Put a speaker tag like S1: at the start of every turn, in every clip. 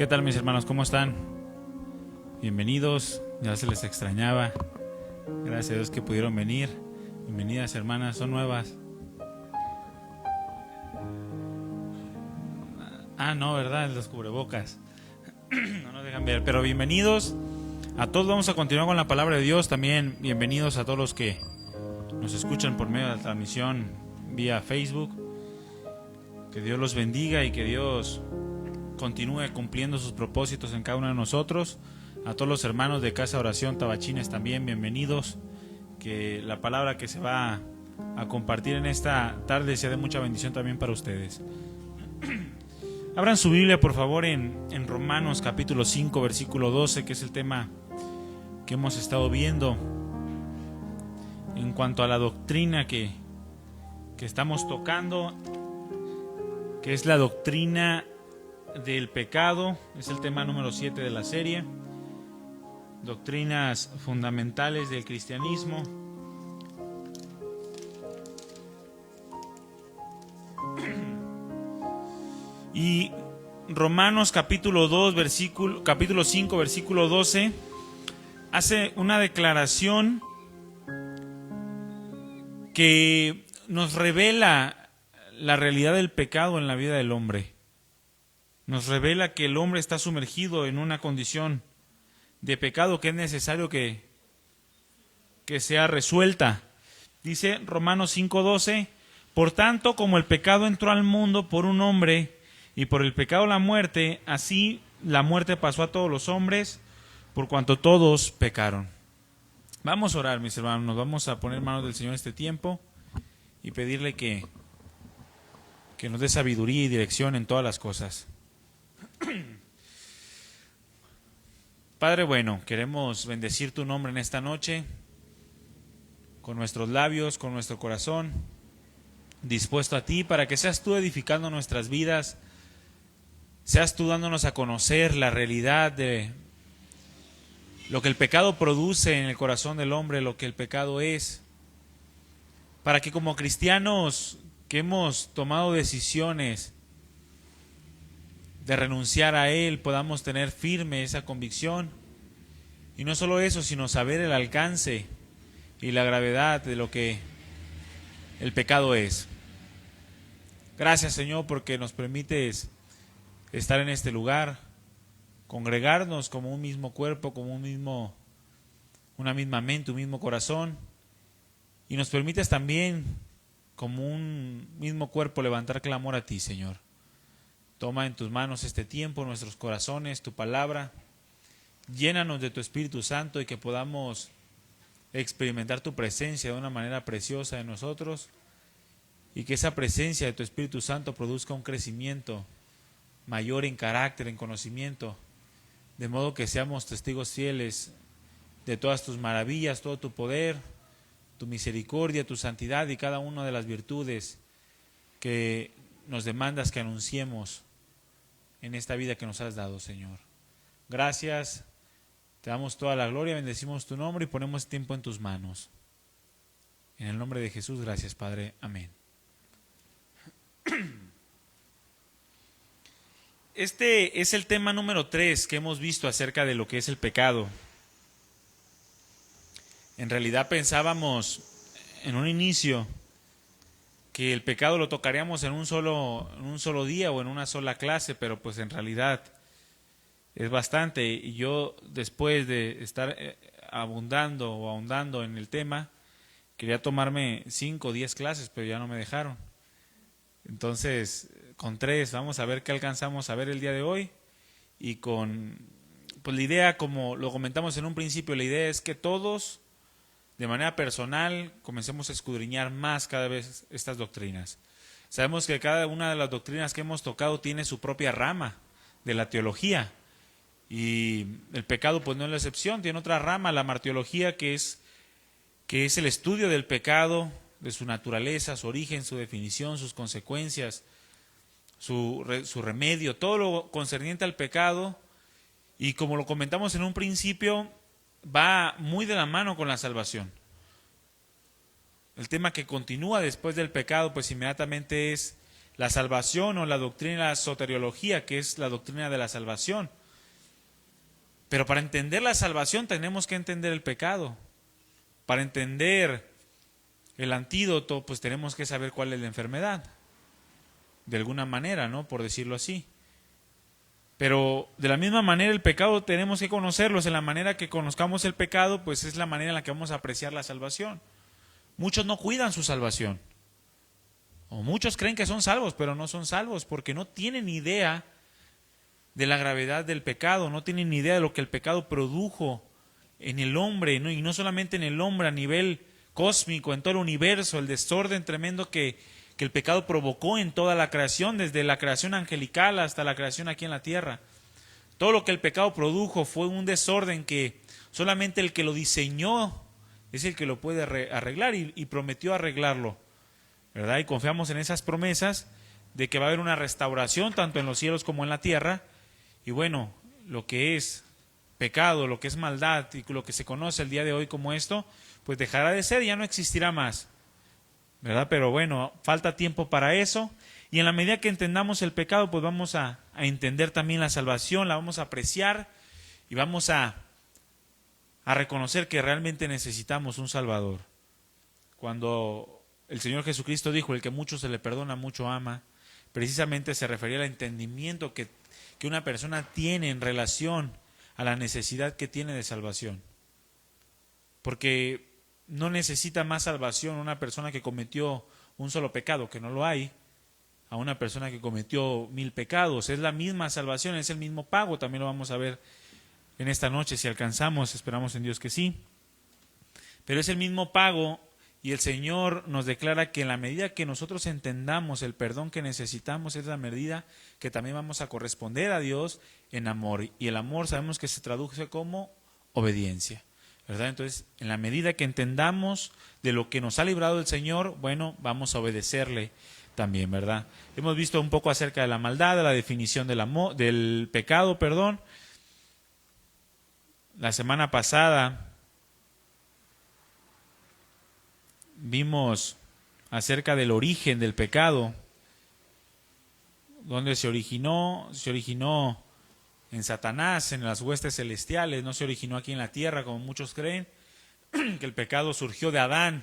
S1: ¿Qué tal, mis hermanos? ¿Cómo están? Bienvenidos, ya se les extrañaba. Gracias a Dios que pudieron venir. Bienvenidas, hermanas, son nuevas. No, ¿verdad? Los cubrebocas. No nos dejan ver, pero bienvenidos a todos. Vamos a continuar con la palabra de Dios. También bienvenidos a todos los que nos escuchan por medio de la transmisión vía Facebook. Que Dios los bendiga y que Dios continúe cumpliendo sus propósitos en cada uno de nosotros. A todos los hermanos de Casa Oración Tabachines también, bienvenidos. Que la palabra que se va a compartir en esta tarde sea de mucha bendición también para ustedes. Abran su Biblia, por favor, en Romanos capítulo 5, versículo 12, que es el tema que hemos estado viendo en cuanto a la doctrina que estamos tocando, que es la doctrina del pecado. Es el tema número 7 de la serie. Doctrinas fundamentales del cristianismo. Y Romanos capítulo 5, versículo 12 hace una declaración que nos revela la realidad del pecado en la vida del hombre. Nos revela que el hombre está sumergido en una condición de pecado que es necesario que sea resuelta. Dice Romanos 5:12: por tanto, como el pecado entró al mundo por un hombre, y por el pecado la muerte, así la muerte pasó a todos los hombres, por cuanto todos pecaron. Vamos a orar, mis hermanos. Nos vamos a poner en manos del Señor este tiempo y pedirle que nos dé sabiduría y dirección en todas las cosas. Padre bueno, queremos bendecir tu nombre en esta noche, con nuestros labios, con nuestro corazón, dispuesto a ti, para que seas tú edificando nuestras vidas, seas tú dándonos a conocer la realidad de lo que el pecado produce en el corazón del hombre, lo que el pecado es, para que como cristianos que hemos tomado decisiones de renunciar a él, podamos tener firme esa convicción. Y no solo eso, sino saber el alcance y la gravedad de lo que el pecado es. Gracias, Señor, porque nos permites estar en este lugar, congregarnos como un mismo cuerpo, como una misma mente, un mismo corazón, y nos permites también como un mismo cuerpo levantar clamor a ti, Señor. Toma en tus manos este tiempo, nuestros corazones, tu palabra. Llénanos de tu Espíritu Santo y que podamos experimentar tu presencia de una manera preciosa en nosotros, y que esa presencia de tu Espíritu Santo produzca un crecimiento mayor en carácter, en conocimiento, de modo que seamos testigos fieles de todas tus maravillas, todo tu poder, tu misericordia, tu santidad y cada una de las virtudes que nos demandas que anunciemos en esta vida que nos has dado, Señor. Gracias, te damos toda la gloria, bendecimos tu nombre y ponemos tiempo en tus manos. En el nombre de Jesús, gracias, Padre. Amén. Este es el tema número 3 que hemos visto acerca de lo que es el pecado. En realidad pensábamos en un inicio que el pecado lo tocaríamos en un solo día o en una sola clase, pero pues en realidad es bastante. Y yo, después de estar abundando o ahondando en el tema, quería tomarme 5 o 10 clases, pero ya no me dejaron. Entonces, con 3 vamos a ver qué alcanzamos a ver el día de hoy. Y con pues la idea, como lo comentamos en un principio, la idea es que todos, de manera personal, comencemos a escudriñar más cada vez estas doctrinas. Sabemos que cada una de las doctrinas que hemos tocado tiene su propia rama de la teología, y el pecado pues no es la excepción. Tiene otra rama, la martiología, que es el estudio del pecado, de su naturaleza, su origen, su definición, sus consecuencias, su remedio, todo lo concerniente al pecado. Y como lo comentamos en un principio, va muy de la mano con la salvación. El tema que continúa después del pecado, pues inmediatamente es la salvación o la doctrina de la soteriología, que es la doctrina de la salvación. Pero para entender la salvación tenemos que entender el pecado. Para entender el antídoto, pues tenemos que saber cuál es la enfermedad. De alguna manera, ¿no? Por decirlo así. Pero de la misma manera el pecado tenemos que conocerlos. En la manera que conozcamos el pecado, pues es la manera en la que vamos a apreciar la salvación. Muchos no cuidan su salvación. O muchos creen que son salvos, pero no son salvos porque no tienen idea de la gravedad del pecado, no tienen ni idea de lo que el pecado produjo en el hombre, ¿no? Y no solamente en el hombre, a nivel cósmico, en todo el universo, el desorden tremendo que el pecado provocó en toda la creación, desde la creación angelical hasta la creación aquí en la tierra. Todo lo que el pecado produjo fue un desorden que solamente el que lo diseñó es el que lo puede arreglar y prometió arreglarlo, ¿verdad? Y confiamos en esas promesas de que va a haber una restauración tanto en los cielos como en la tierra. Y bueno, lo que es pecado, lo que es maldad y lo que se conoce el día de hoy como esto, pues dejará de ser y ya no existirá más, ¿verdad? Pero bueno, falta tiempo para eso. Y en la medida que entendamos el pecado, pues vamos a entender también la salvación, la vamos a apreciar y vamos a reconocer que realmente necesitamos un Salvador. Cuando el Señor Jesucristo dijo, el que mucho se le perdona, mucho ama, precisamente se refería al entendimiento que una persona tiene en relación a la necesidad que tiene de salvación. Porque no necesita más salvación una persona que cometió un solo pecado, que no lo hay, a una persona que cometió 1000 pecados. Es la misma salvación, es el mismo pago. También lo vamos a ver en esta noche, si alcanzamos, esperamos en Dios que sí. Pero es el mismo pago y el Señor nos declara que en la medida que nosotros entendamos el perdón que necesitamos, es la medida que también vamos a corresponder a Dios en amor. Y el amor sabemos que se traduce como obediencia, ¿verdad? Entonces, en la medida que entendamos de lo que nos ha librado el Señor, bueno, vamos a obedecerle también, ¿verdad? Hemos visto un poco acerca de la maldad, de la definición del pecado, perdón. La semana pasada vimos acerca del origen del pecado, donde se originó en Satanás, en las huestes celestiales, no se originó aquí en la tierra, como muchos creen, que el pecado surgió de Adán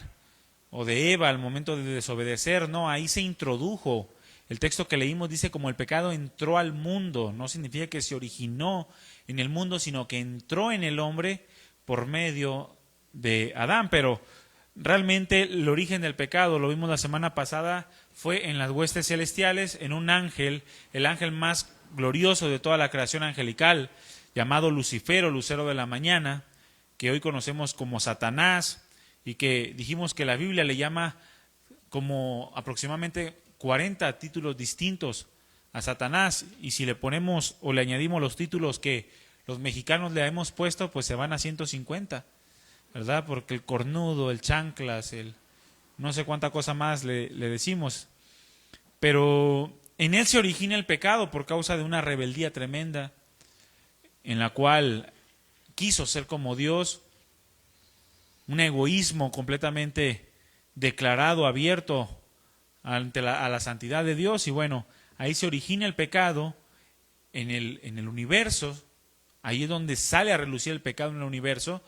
S1: o de Eva al momento de desobedecer. No, ahí se introdujo. El texto que leímos dice como el pecado entró al mundo, no significa que se originó en el mundo, sino que entró en el hombre por medio de Adán. Pero realmente el origen del pecado, lo vimos la semana pasada, fue en las huestes celestiales, en un ángel, el ángel más glorioso de toda la creación angelical, llamado Lucifer o Lucero de la mañana, que hoy conocemos como Satanás, y que dijimos que la Biblia le llama como aproximadamente 40 títulos distintos a Satanás, y si le ponemos o le añadimos los títulos que los mexicanos le hemos puesto, pues se van a 150, ¿verdad? Porque el cornudo, el chanclas, el no sé cuánta cosa más le decimos. Pero en él se origina el pecado por causa de una rebeldía tremenda, en la cual quiso ser como Dios, un egoísmo completamente declarado, abierto a la santidad de Dios. Y bueno, ahí se origina el pecado en el universo. Ahí es donde sale a relucir el pecado en el universo,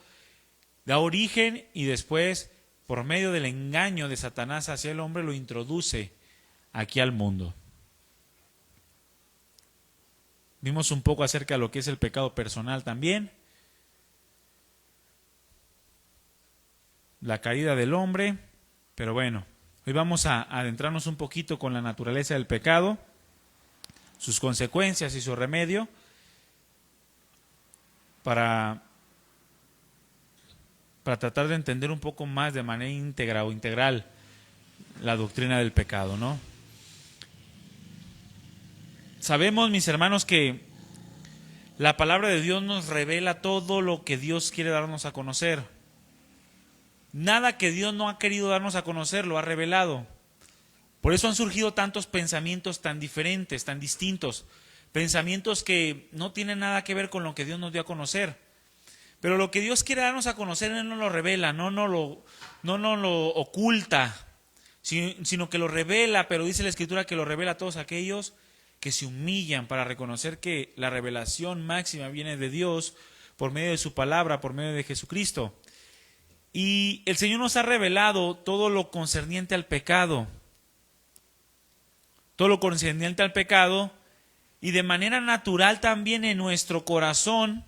S1: da origen y después, por medio del engaño de Satanás hacia el hombre, lo introduce aquí al mundo. Vimos un poco acerca de lo que es el pecado personal también, la caída del hombre, pero bueno, hoy vamos a adentrarnos un poquito con la naturaleza del pecado, sus consecuencias y su remedio, para tratar de entender un poco más de manera íntegra o integral la doctrina del pecado, ¿no? Sabemos, mis hermanos, que la palabra de Dios nos revela todo lo que Dios quiere darnos a conocer. Nada que Dios no ha querido darnos a conocer lo ha revelado. Por eso han surgido tantos pensamientos tan diferentes, tan distintos, pensamientos que no tienen nada que ver con lo que Dios nos dio a conocer. Pero lo que Dios quiere darnos a conocer, Él no lo revela, no nos lo oculta, sino que lo revela, pero dice la Escritura que lo revela a todos aquellos que se humillan para reconocer que la revelación máxima viene de Dios por medio de su palabra, por medio de Jesucristo. Y el Señor nos ha revelado todo lo concerniente al pecado. Todo lo concerniente al pecado, y de manera natural también en nuestro corazón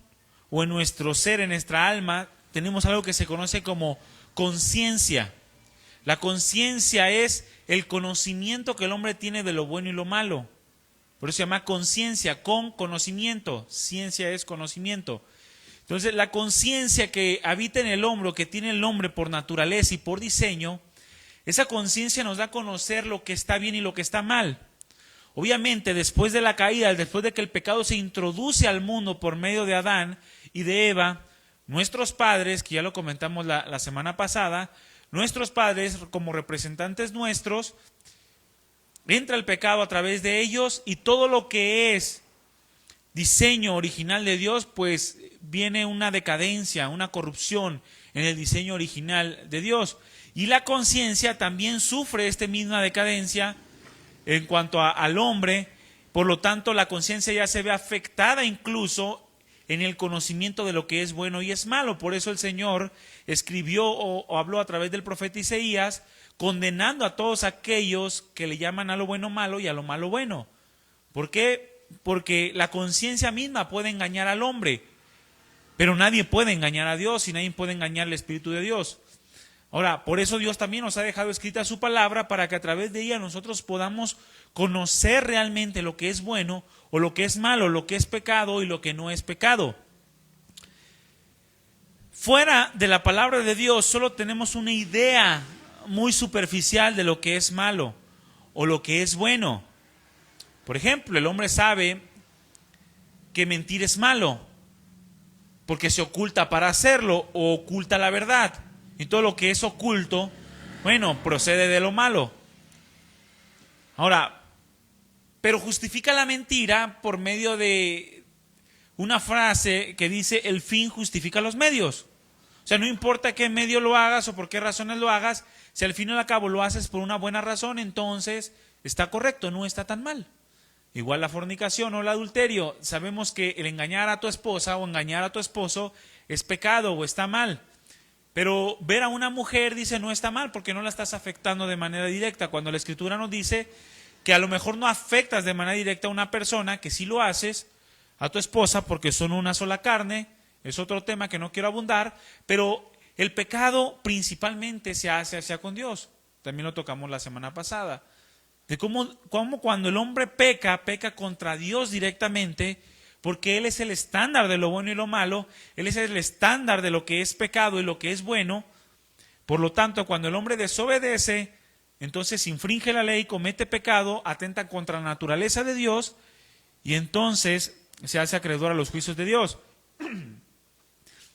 S1: o en nuestro ser, en nuestra alma, tenemos algo que se conoce como conciencia. La conciencia es el conocimiento que el hombre tiene de lo bueno y lo malo. Por eso se llama conciencia, con conocimiento. Ciencia es conocimiento. Entonces, la conciencia que habita en el hombre, que tiene el hombre por naturaleza y por diseño, esa conciencia nos da a conocer lo que está bien y lo que está mal. Obviamente, después de la caída, después de que el pecado se introduce al mundo por medio de Adán y de Eva, nuestros padres, que ya lo comentamos la semana pasada, nuestros padres como representantes nuestros, entra el pecado a través de ellos, y todo lo que es diseño original de Dios, pues viene una decadencia, una corrupción en el diseño original de Dios. Y la conciencia también sufre esta misma decadencia en cuanto al hombre. Por lo tanto, la conciencia ya se ve afectada incluso en el conocimiento de lo que es bueno y es malo. Por eso el Señor escribió o habló a través del profeta Isaías, condenando a todos aquellos que le llaman a lo bueno malo y a lo malo bueno. ¿Por qué? Porque la conciencia misma puede engañar al hombre, pero nadie puede engañar a Dios y nadie puede engañar al Espíritu de Dios. Ahora, por eso Dios también nos ha dejado escrita su palabra, para que a través de ella nosotros podamos conocer realmente lo que es bueno o lo que es malo, lo que es pecado y lo que no es pecado. Fuera de la palabra de Dios solo tenemos una idea muy superficial de lo que es malo o lo que es bueno. Por ejemplo, el hombre sabe que mentir es malo porque se oculta para hacerlo o oculta la verdad. Y todo lo que es oculto, bueno, procede de lo malo. Ahora, pero justifica la mentira por medio de una frase que dice: el fin justifica los medios. O sea, no importa qué medio lo hagas o por qué razones lo hagas, si al fin y al cabo lo haces por una buena razón, entonces está correcto, no está tan mal. Igual la fornicación o el adulterio. Sabemos que el engañar a tu esposa o engañar a tu esposo es pecado o está mal. Pero ver a una mujer, dice, no está mal porque no la estás afectando de manera directa. Cuando la Escritura nos dice que a lo mejor no afectas de manera directa a una persona, que sí lo haces, a tu esposa, porque son una sola carne. Es otro tema que no quiero abundar, pero el pecado principalmente se hace hacia con Dios. También lo tocamos la semana pasada. De cómo cuando el hombre peca contra Dios directamente, porque Él es el estándar de lo bueno y lo malo, Él es el estándar de lo que es pecado y lo que es bueno. Por lo tanto, cuando el hombre desobedece, entonces infringe la ley, comete pecado, atenta contra la naturaleza de Dios, y entonces se hace acreedor a los juicios de Dios.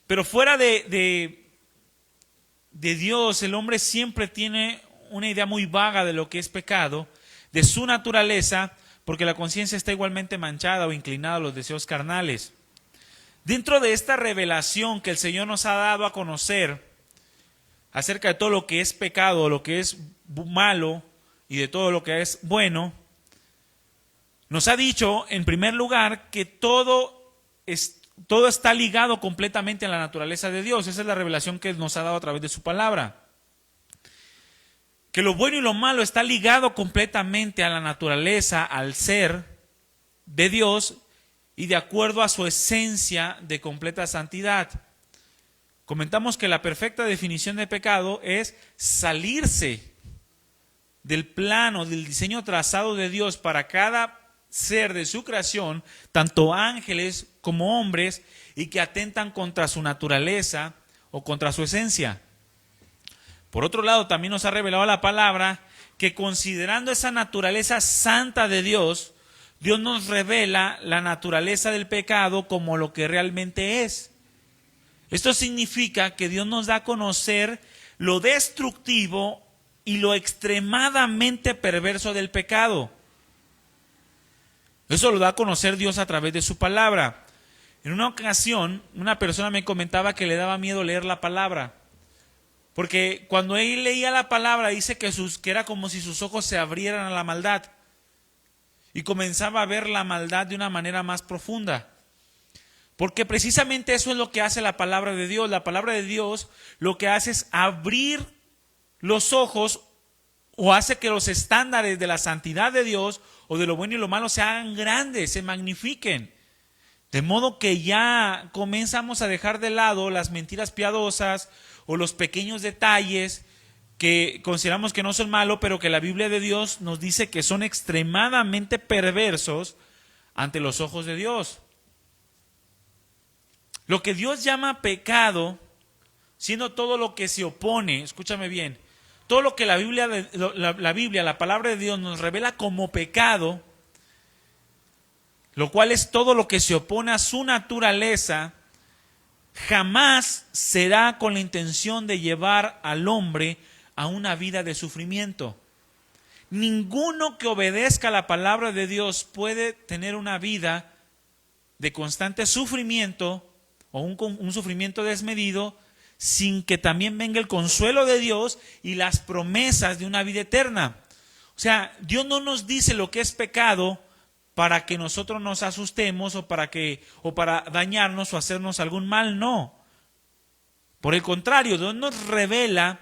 S1: Pero fuera de Dios, el hombre siempre tiene una idea muy vaga de lo que es pecado, de su naturaleza, porque la conciencia está igualmente manchada o inclinada a los deseos carnales. Dentro de esta revelación que el Señor nos ha dado a conocer acerca de todo lo que es pecado, lo que es malo y de todo lo que es bueno, nos ha dicho en primer lugar que todo está ligado completamente a la naturaleza de Dios. Esa es la revelación que nos ha dado a través de su palabra. Que lo bueno y lo malo está ligado completamente a la naturaleza, al ser de Dios y de acuerdo a su esencia de completa santidad. Comentamos que la perfecta definición de pecado es salirse del plano, del diseño trazado de Dios para cada ser de su creación, tanto ángeles como hombres, y que atentan contra su naturaleza o contra su esencia. Por otro lado, también nos ha revelado la palabra que, considerando esa naturaleza santa de Dios, Dios nos revela la naturaleza del pecado como lo que realmente es. Esto significa que Dios nos da a conocer lo destructivo y lo extremadamente perverso del pecado. Eso lo da a conocer Dios a través de su palabra. En una ocasión, una persona me comentaba que le daba miedo leer la palabra, Porque cuando él leía la palabra dice que era como si sus ojos se abrieran a la maldad y comenzaba a ver la maldad de una manera más profunda. Porque precisamente eso es lo que hace la palabra de Dios. La palabra de Dios lo que hace es abrir los ojos o hace que los estándares de la santidad de Dios o de lo bueno y lo malo se hagan grandes, se magnifiquen. De modo que ya comenzamos a dejar de lado las mentiras piadosas o los pequeños detalles que consideramos que no son malos, pero que la Biblia de Dios nos dice que son extremadamente perversos ante los ojos de Dios. Lo que Dios llama pecado, siendo todo lo que se opone, escúchame bien, todo lo que la Biblia, la palabra de Dios nos revela como pecado, lo cual es todo lo que se opone a su naturaleza, jamás será con la intención de llevar al hombre a una vida de sufrimiento. Ninguno que obedezca a la palabra de Dios puede tener una vida de constante sufrimiento o un sufrimiento desmedido sin que también venga el consuelo de Dios y las promesas de una vida eterna. O sea, Dios no nos dice lo que es pecado para que nosotros nos asustemos o para dañarnos o hacernos algún mal, no. Por el contrario, Dios nos revela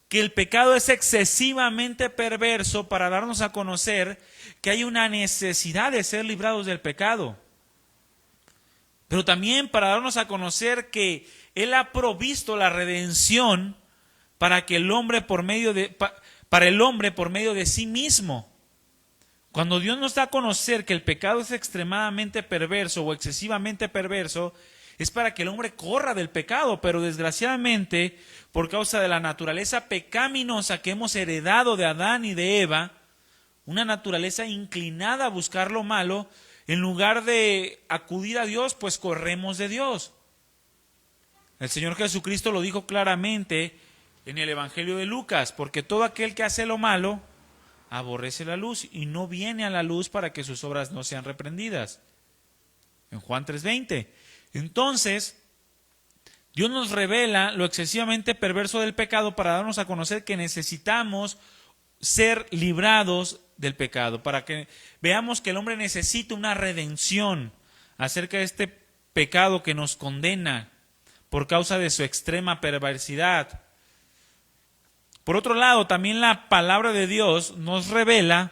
S1: que el pecado es excesivamente perverso para darnos a conocer que hay una necesidad de ser librados del pecado. Pero también para darnos a conocer que Él ha provisto la redención para el hombre por medio de sí mismo. Cuando Dios nos da a conocer que el pecado es extremadamente perverso o excesivamente perverso, es para que el hombre corra del pecado, pero desgraciadamente, por causa de la naturaleza pecaminosa que hemos heredado de Adán y de Eva, una naturaleza inclinada a buscar lo malo, en lugar de acudir a Dios, pues corremos de Dios. El Señor Jesucristo lo dijo claramente en el Evangelio de Lucas, porque todo aquel que hace lo malo aborrece la luz y no viene a la luz para que sus obras no sean reprendidas. En Juan 3:20. Entonces, Dios nos revela lo excesivamente perverso del pecado para darnos a conocer que necesitamos ser librados del pecado, para que veamos que el hombre necesita una redención acerca de este pecado que nos condena por causa de su extrema perversidad. Por otro lado, también la palabra de Dios nos revela,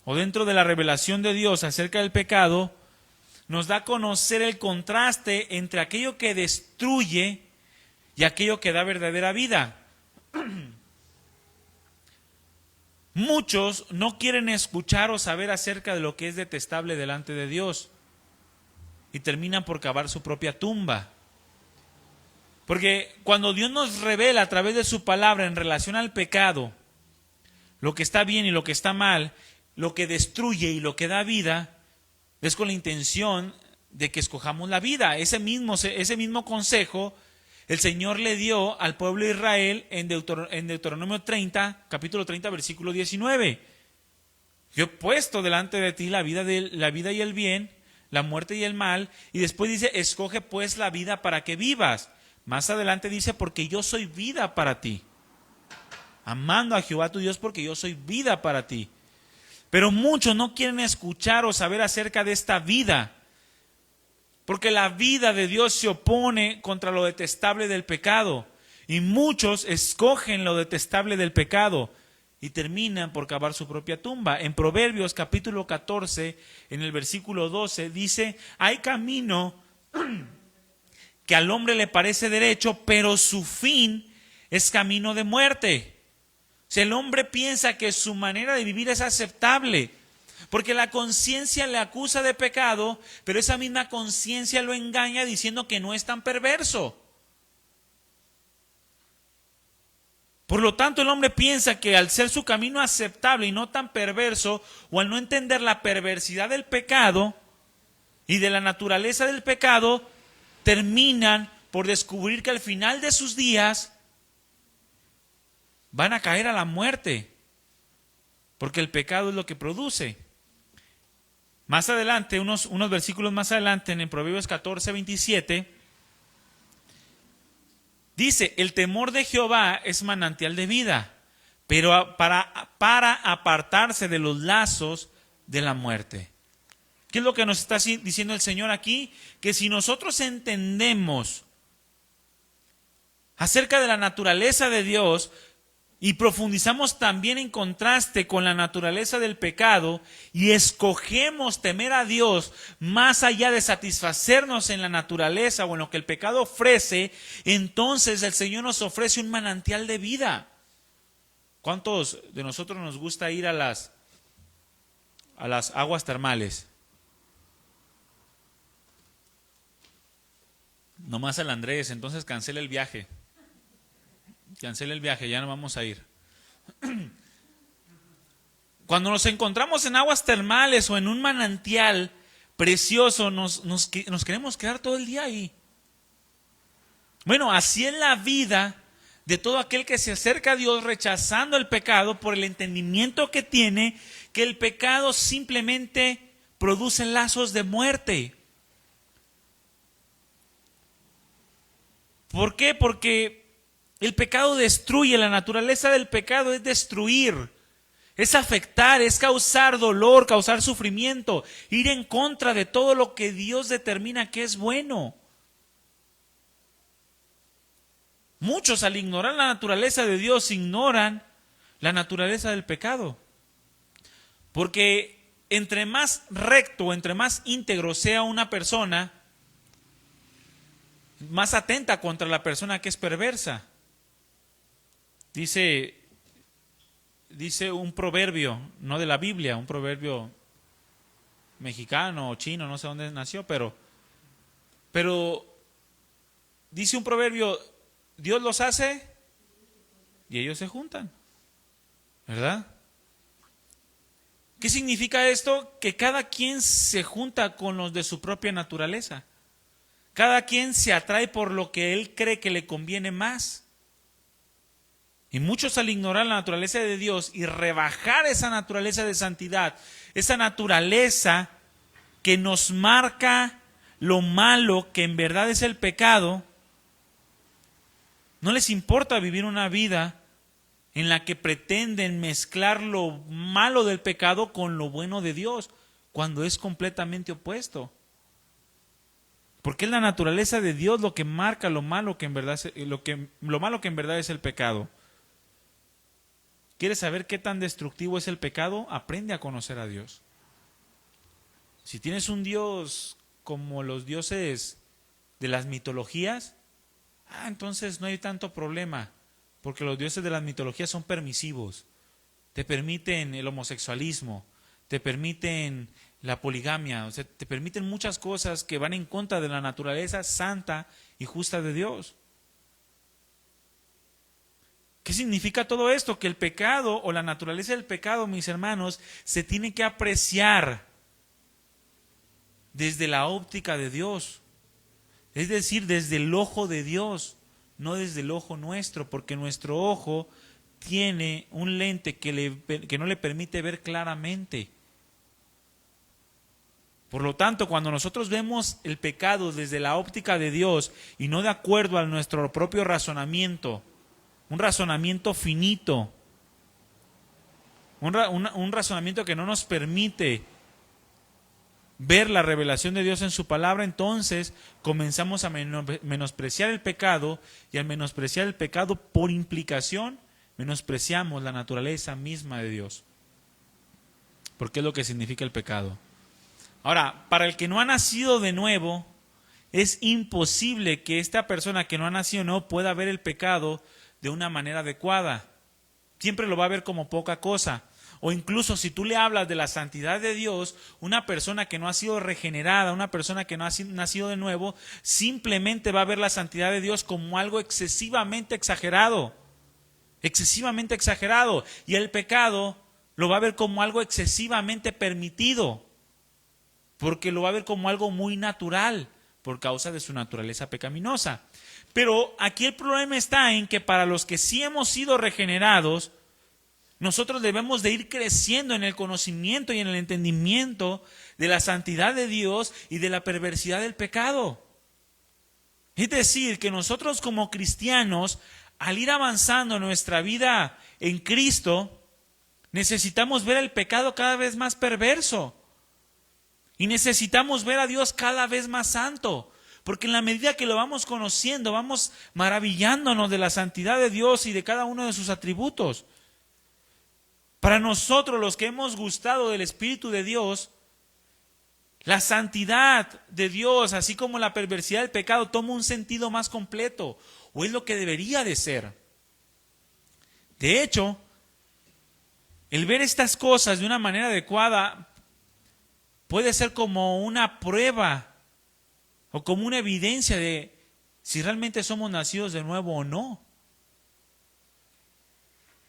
S1: o dentro de la revelación de Dios acerca del pecado, nos da a conocer el contraste entre aquello que destruye y aquello que da verdadera vida. Muchos no quieren escuchar o saber acerca de lo que es detestable delante de Dios y terminan por cavar su propia tumba. Porque cuando Dios nos revela a través de su palabra en relación al pecado, lo que está bien y lo que está mal, lo que destruye y lo que da vida, es con la intención de que escojamos la vida. Ese mismo consejo el Señor le dio al pueblo de Israel en Deuteronomio 30, capítulo 30, versículo 19. Yo he puesto delante de ti la vida y el bien, la muerte y el mal, y después dice, escoge pues la vida para que vivas. Más adelante dice, porque yo soy vida para ti. Amando a Jehová tu Dios porque yo soy vida para ti. Pero muchos no quieren escuchar o saber acerca de esta vida. Porque la vida de Dios se opone contra lo detestable del pecado. Y muchos escogen lo detestable del pecado y terminan por cavar su propia tumba. En Proverbios capítulo 14, en el versículo 12, dice, hay camino que al hombre le parece derecho, pero su fin es camino de muerte. Si el hombre piensa que su manera de vivir es aceptable, porque la conciencia le acusa de pecado, pero esa misma conciencia lo engaña diciendo que no es tan perverso. Por lo tanto, el hombre piensa que al ser su camino aceptable y no tan perverso, o al no entender la perversidad del pecado y de la naturaleza del pecado, terminan por descubrir que al final de sus días van a caer a la muerte, porque el pecado es lo que produce. Más adelante, unos versículos más adelante, en Proverbios 14, 27, Dice, el temor de Jehová es manantial de vida, pero para apartarse de los lazos de la muerte. ¿Qué es lo que nos está diciendo el Señor aquí? Que si nosotros entendemos acerca de la naturaleza de Dios y profundizamos también en contraste con la naturaleza del pecado y escogemos temer a Dios más allá de satisfacernos en la naturaleza o en lo que el pecado ofrece, entonces el Señor nos ofrece un manantial de vida. ¿Cuántos de nosotros nos gusta ir a las aguas termales? Nomás el Andrés, entonces cancela el viaje. Cancela el viaje, ya no vamos a ir. Cuando nos encontramos en aguas termales o en un manantial precioso, nos queremos quedar todo el día ahí. Bueno, así es la vida de todo aquel que se acerca a Dios rechazando el pecado por el entendimiento que tiene que el pecado simplemente produce lazos de muerte. ¿Por qué? Porque el pecado destruye, la naturaleza del pecado es destruir, es afectar, es causar dolor, causar sufrimiento, ir en contra de todo lo que Dios determina que es bueno. Muchos al ignorar la naturaleza de Dios ignoran la naturaleza del pecado. Porque entre más recto, entre más íntegro sea una persona, más atenta contra la persona que es perversa. Dice un proverbio, no de la Biblia, un proverbio mexicano o chino, no sé dónde nació, pero dice un proverbio, Dios los hace y ellos se juntan, ¿verdad? ¿Qué significa esto? Que cada quien se junta con los de su propia naturaleza. Cada quien se atrae por lo que él cree que le conviene más. Y muchos al ignorar la naturaleza de Dios y rebajar esa naturaleza de santidad, esa naturaleza que nos marca lo malo que en verdad es el pecado, no les importa vivir una vida en la que pretenden mezclar lo malo del pecado con lo bueno de Dios, cuando es completamente opuesto. Porque es la naturaleza de Dios lo que marca lo malo que en verdad es el pecado. ¿Quieres saber qué tan destructivo es el pecado? Aprende a conocer a Dios. Si tienes un Dios como los dioses de las mitologías, entonces no hay tanto problema, porque los dioses de las mitologías son permisivos. Te permiten el homosexualismo, te permiten la poligamia, o sea, te permiten muchas cosas que van en contra de la naturaleza santa y justa de Dios. ¿Qué significa todo esto? Que el pecado o la naturaleza del pecado, mis hermanos, se tiene que apreciar desde la óptica de Dios. Es decir, desde el ojo de Dios, no desde el ojo nuestro, porque nuestro ojo tiene un lente que no le permite ver claramente. Por lo tanto, cuando nosotros vemos el pecado desde la óptica de Dios y no de acuerdo a nuestro propio razonamiento, un razonamiento finito, un razonamiento que no nos permite ver la revelación de Dios en su palabra, entonces comenzamos a menospreciar el pecado, y al menospreciar el pecado, por implicación, menospreciamos la naturaleza misma de Dios. Porque es lo que significa el pecado. Ahora, para el que no ha nacido de nuevo, es imposible que esta persona que no ha nacido de nuevo pueda ver el pecado de una manera adecuada. Siempre lo va a ver como poca cosa. O incluso si tú le hablas de la santidad de Dios, una persona que no ha sido regenerada, una persona que no ha nacido de nuevo, simplemente va a ver la santidad de Dios como algo excesivamente exagerado. Excesivamente exagerado. Y el pecado lo va a ver como algo excesivamente permitido. Porque lo va a ver como algo muy natural por causa de su naturaleza pecaminosa. Pero aquí el problema está en que para los que sí hemos sido regenerados, nosotros debemos de ir creciendo en el conocimiento y en el entendimiento de la santidad de Dios y de la perversidad del pecado. Es decir, que nosotros como cristianos, al ir avanzando en nuestra vida en Cristo, necesitamos ver el pecado cada vez más perverso. Y necesitamos ver a Dios cada vez más santo. Porque en la medida que lo vamos conociendo, vamos maravillándonos de la santidad de Dios y de cada uno de sus atributos. Para nosotros, los que hemos gustado del Espíritu de Dios, la santidad de Dios, así como la perversidad del pecado, toma un sentido más completo, o es lo que debería de ser. De hecho, el ver estas cosas de una manera adecuada puede ser como una prueba o como una evidencia de si realmente somos nacidos de nuevo o no.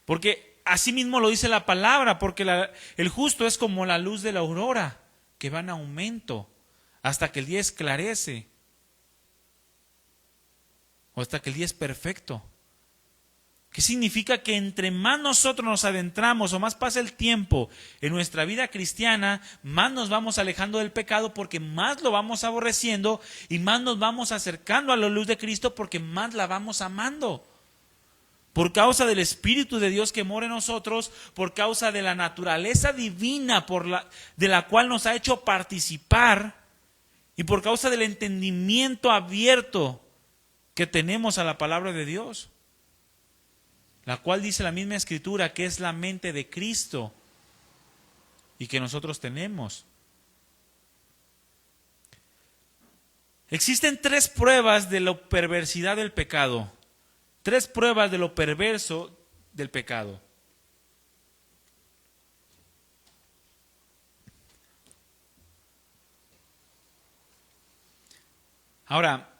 S1: Porque así mismo lo dice la palabra, porque el justo es como la luz de la aurora, que va en aumento hasta que el día esclarece, o hasta que el día es perfecto. ¿Qué significa? Que entre más nosotros nos adentramos o más pasa el tiempo en nuestra vida cristiana, más nos vamos alejando del pecado porque más lo vamos aborreciendo y más nos vamos acercando a la luz de Cristo porque más la vamos amando. Por causa del Espíritu de Dios que mora en nosotros, por causa de la naturaleza divina de la cual nos ha hecho participar y por causa del entendimiento abierto que tenemos a la palabra de Dios, la cual dice la misma Escritura que es la mente de Cristo y que nosotros tenemos. Existen 3 pruebas de la perversidad del pecado. 3 pruebas de lo perverso del pecado. Ahora,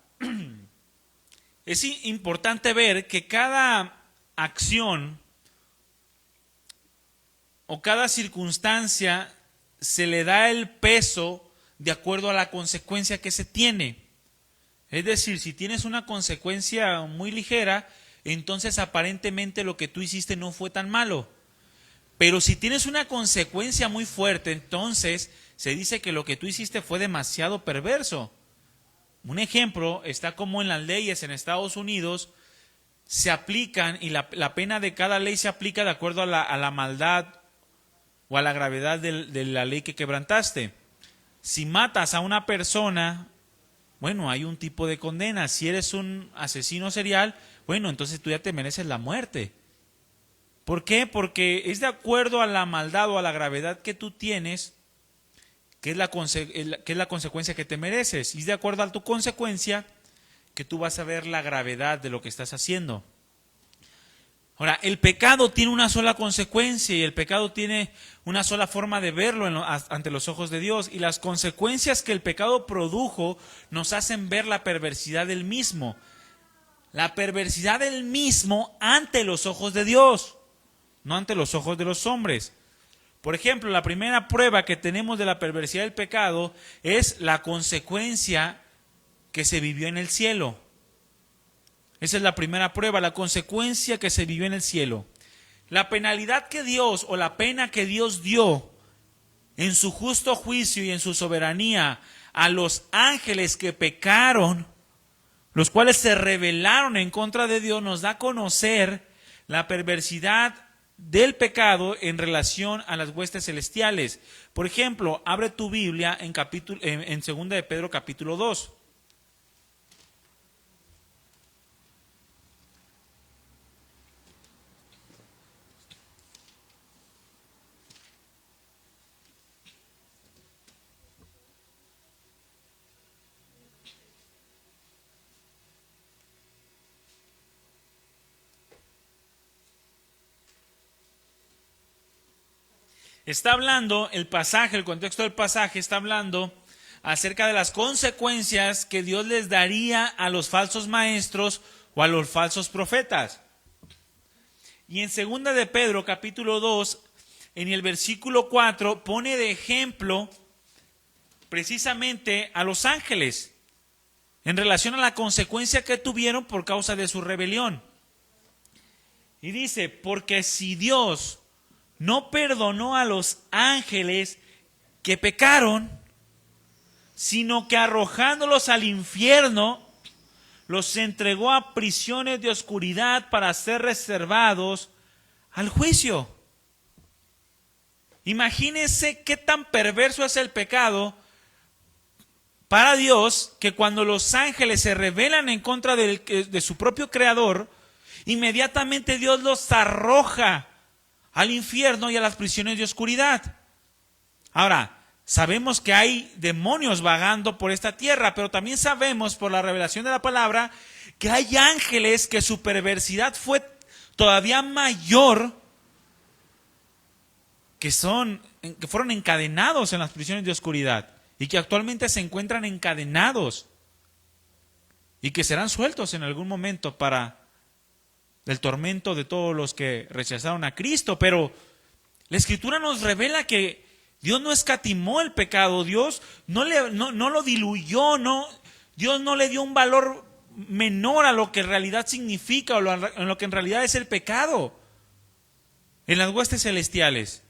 S1: es importante ver que cada acción o cada circunstancia se le da el peso de acuerdo a la consecuencia que se tiene. Es decir, si tienes una consecuencia muy ligera, entonces aparentemente lo que tú hiciste no fue tan malo. Pero si tienes una consecuencia muy fuerte, entonces se dice que lo que tú hiciste fue demasiado perverso. Un ejemplo está como en las leyes en Estados Unidos, se aplican y la pena de cada ley se aplica de acuerdo a la maldad o a la gravedad de la ley que quebrantaste. Si matas a una persona, bueno, hay un tipo de condena. Si eres un asesino serial, bueno, entonces tú ya te mereces la muerte. ¿Por qué? Porque es de acuerdo a la maldad o a la gravedad que tú tienes, que es la consecuencia que te mereces. Y es de acuerdo a tu consecuencia que tú vas a ver la gravedad de lo que estás haciendo. Ahora, el pecado tiene una sola consecuencia y el pecado tiene una sola forma de verlo ante los ojos de Dios. Y las consecuencias que el pecado produjo nos hacen ver la perversidad del mismo. La perversidad del mismo ante los ojos de Dios, no ante los ojos de los hombres. Por ejemplo, la primera prueba que tenemos de la perversidad del pecado es la consecuencia que se vivió en el cielo. Esa es la primera prueba, la consecuencia que se vivió en el cielo. La penalidad que Dios o la pena que Dios dio en su justo juicio y en su soberanía a los ángeles que pecaron, los cuales se rebelaron en contra de Dios, nos da a conocer la perversidad del pecado en relación a las huestes celestiales. Por ejemplo, abre tu Biblia en 2 de Pedro capítulo 2. Está hablando el pasaje, el contexto del pasaje está hablando acerca de las consecuencias que Dios les daría a los falsos maestros o a los falsos profetas. Y en 2 de Pedro capítulo 2, en el versículo 4, pone de ejemplo precisamente a los ángeles en relación a la consecuencia que tuvieron por causa de su rebelión. Y dice, porque si Dios no perdonó a los ángeles que pecaron, sino que arrojándolos al infierno, los entregó a prisiones de oscuridad para ser reservados al juicio. Imagínense qué tan perverso es el pecado para Dios, que cuando los ángeles se rebelan en contra de su propio creador, inmediatamente Dios los arroja al infierno y a las prisiones de oscuridad. Ahora, sabemos que hay demonios vagando por esta tierra, pero también sabemos por la revelación de la palabra que hay ángeles que su perversidad fue todavía mayor, que fueron encadenados en las prisiones de oscuridad y que actualmente se encuentran encadenados y que serán sueltos en algún momento para el tormento de todos los que rechazaron a Cristo. Pero la Escritura nos revela que Dios no escatimó el pecado, Dios no lo diluyó, Dios no le dio un valor menor a lo que en realidad significa o en lo que en realidad es el pecado en las huestes celestiales.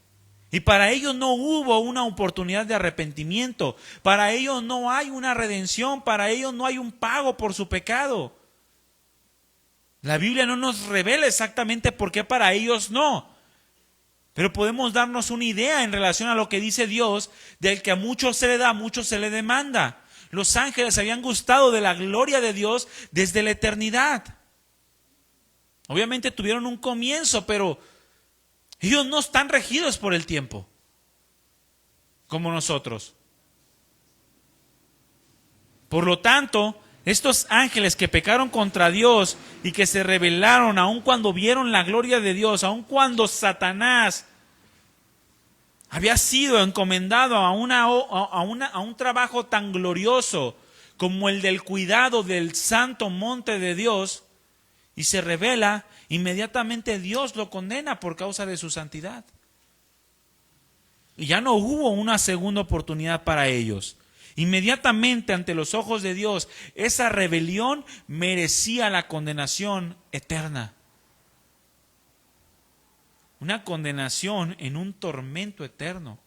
S1: Y para ellos no hubo una oportunidad de arrepentimiento, para ellos no hay una redención, para ellos no hay un pago por su pecado. La Biblia no nos revela exactamente por qué para ellos no, pero podemos darnos una idea en relación a lo que dice Dios, del que a muchos se le da, a muchos se le demanda. Los ángeles habían gustado de la gloria de Dios desde la eternidad. Obviamente tuvieron un comienzo, pero ellos no están regidos por el tiempo, como nosotros. Por lo tanto, estos ángeles que pecaron contra Dios y que se rebelaron, aun cuando vieron la gloria de Dios, aun cuando Satanás había sido encomendado a un trabajo tan glorioso como el del cuidado del santo monte de Dios, y se rebela, inmediatamente Dios lo condena por causa de su santidad. Y ya no hubo una segunda oportunidad para ellos. Inmediatamente ante los ojos de Dios, esa rebelión merecía la condenación eterna. Una condenación en un tormento eterno.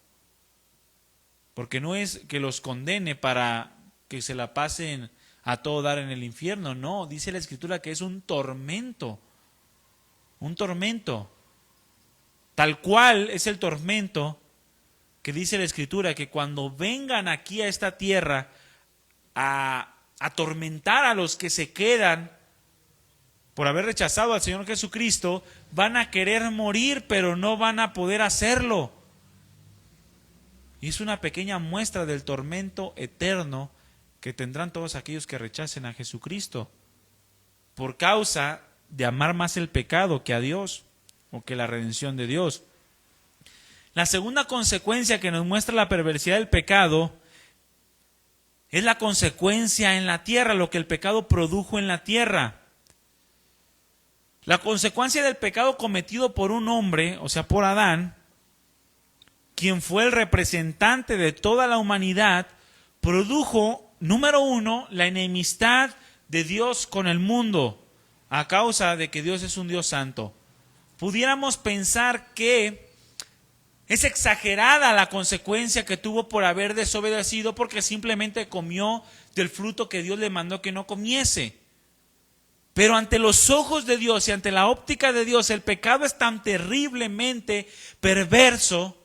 S1: Porque no es que los condene para que se la pasen a todo dar en el infierno. No, dice la Escritura que es un tormento. Un tormento. Tal cual es el tormento que dice la Escritura, que cuando vengan aquí a esta tierra a atormentar a los que se quedan por haber rechazado al Señor Jesucristo, van a querer morir, pero no van a poder hacerlo. Y es una pequeña muestra del tormento eterno que tendrán todos aquellos que rechacen a Jesucristo por causa de amar más el pecado que a Dios o que la redención de Dios. La segunda consecuencia que nos muestra la perversidad del pecado es la consecuencia en la tierra, lo que el pecado produjo en la tierra. La consecuencia del pecado cometido por un hombre, o sea, por Adán, quien fue el representante de toda la humanidad, produjo, número uno, la enemistad de Dios con el mundo, a causa de que Dios es un Dios santo. Pudiéramos pensar que es exagerada la consecuencia que tuvo por haber desobedecido, porque simplemente comió del fruto que Dios le mandó que no comiese. Pero ante los ojos de Dios y ante la óptica de Dios, el pecado es tan terriblemente perverso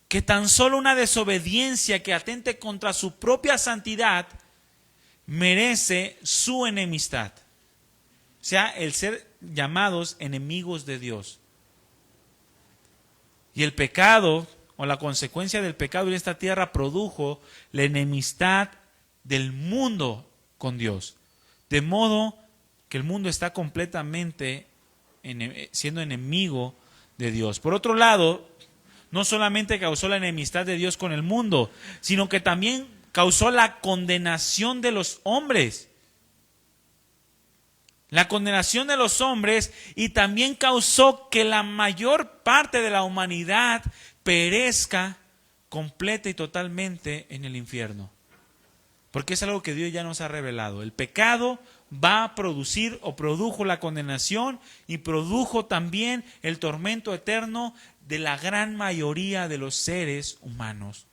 S1: que tan solo una desobediencia que atente contra su propia santidad merece su enemistad. O sea, el ser llamados enemigos de Dios. Y el pecado, o la consecuencia del pecado en esta tierra, produjo la enemistad del mundo con Dios. De modo que el mundo está completamente siendo enemigo de Dios. Por otro lado, no solamente causó la enemistad de Dios con el mundo, sino que también causó la condenación de los hombres. La condenación de los hombres, y también causó que la mayor parte de la humanidad perezca completa y totalmente en el infierno. Porque es algo que Dios ya nos ha revelado. El pecado va a producir o produjo la condenación y produjo también el tormento eterno de la gran mayoría de los seres humanos.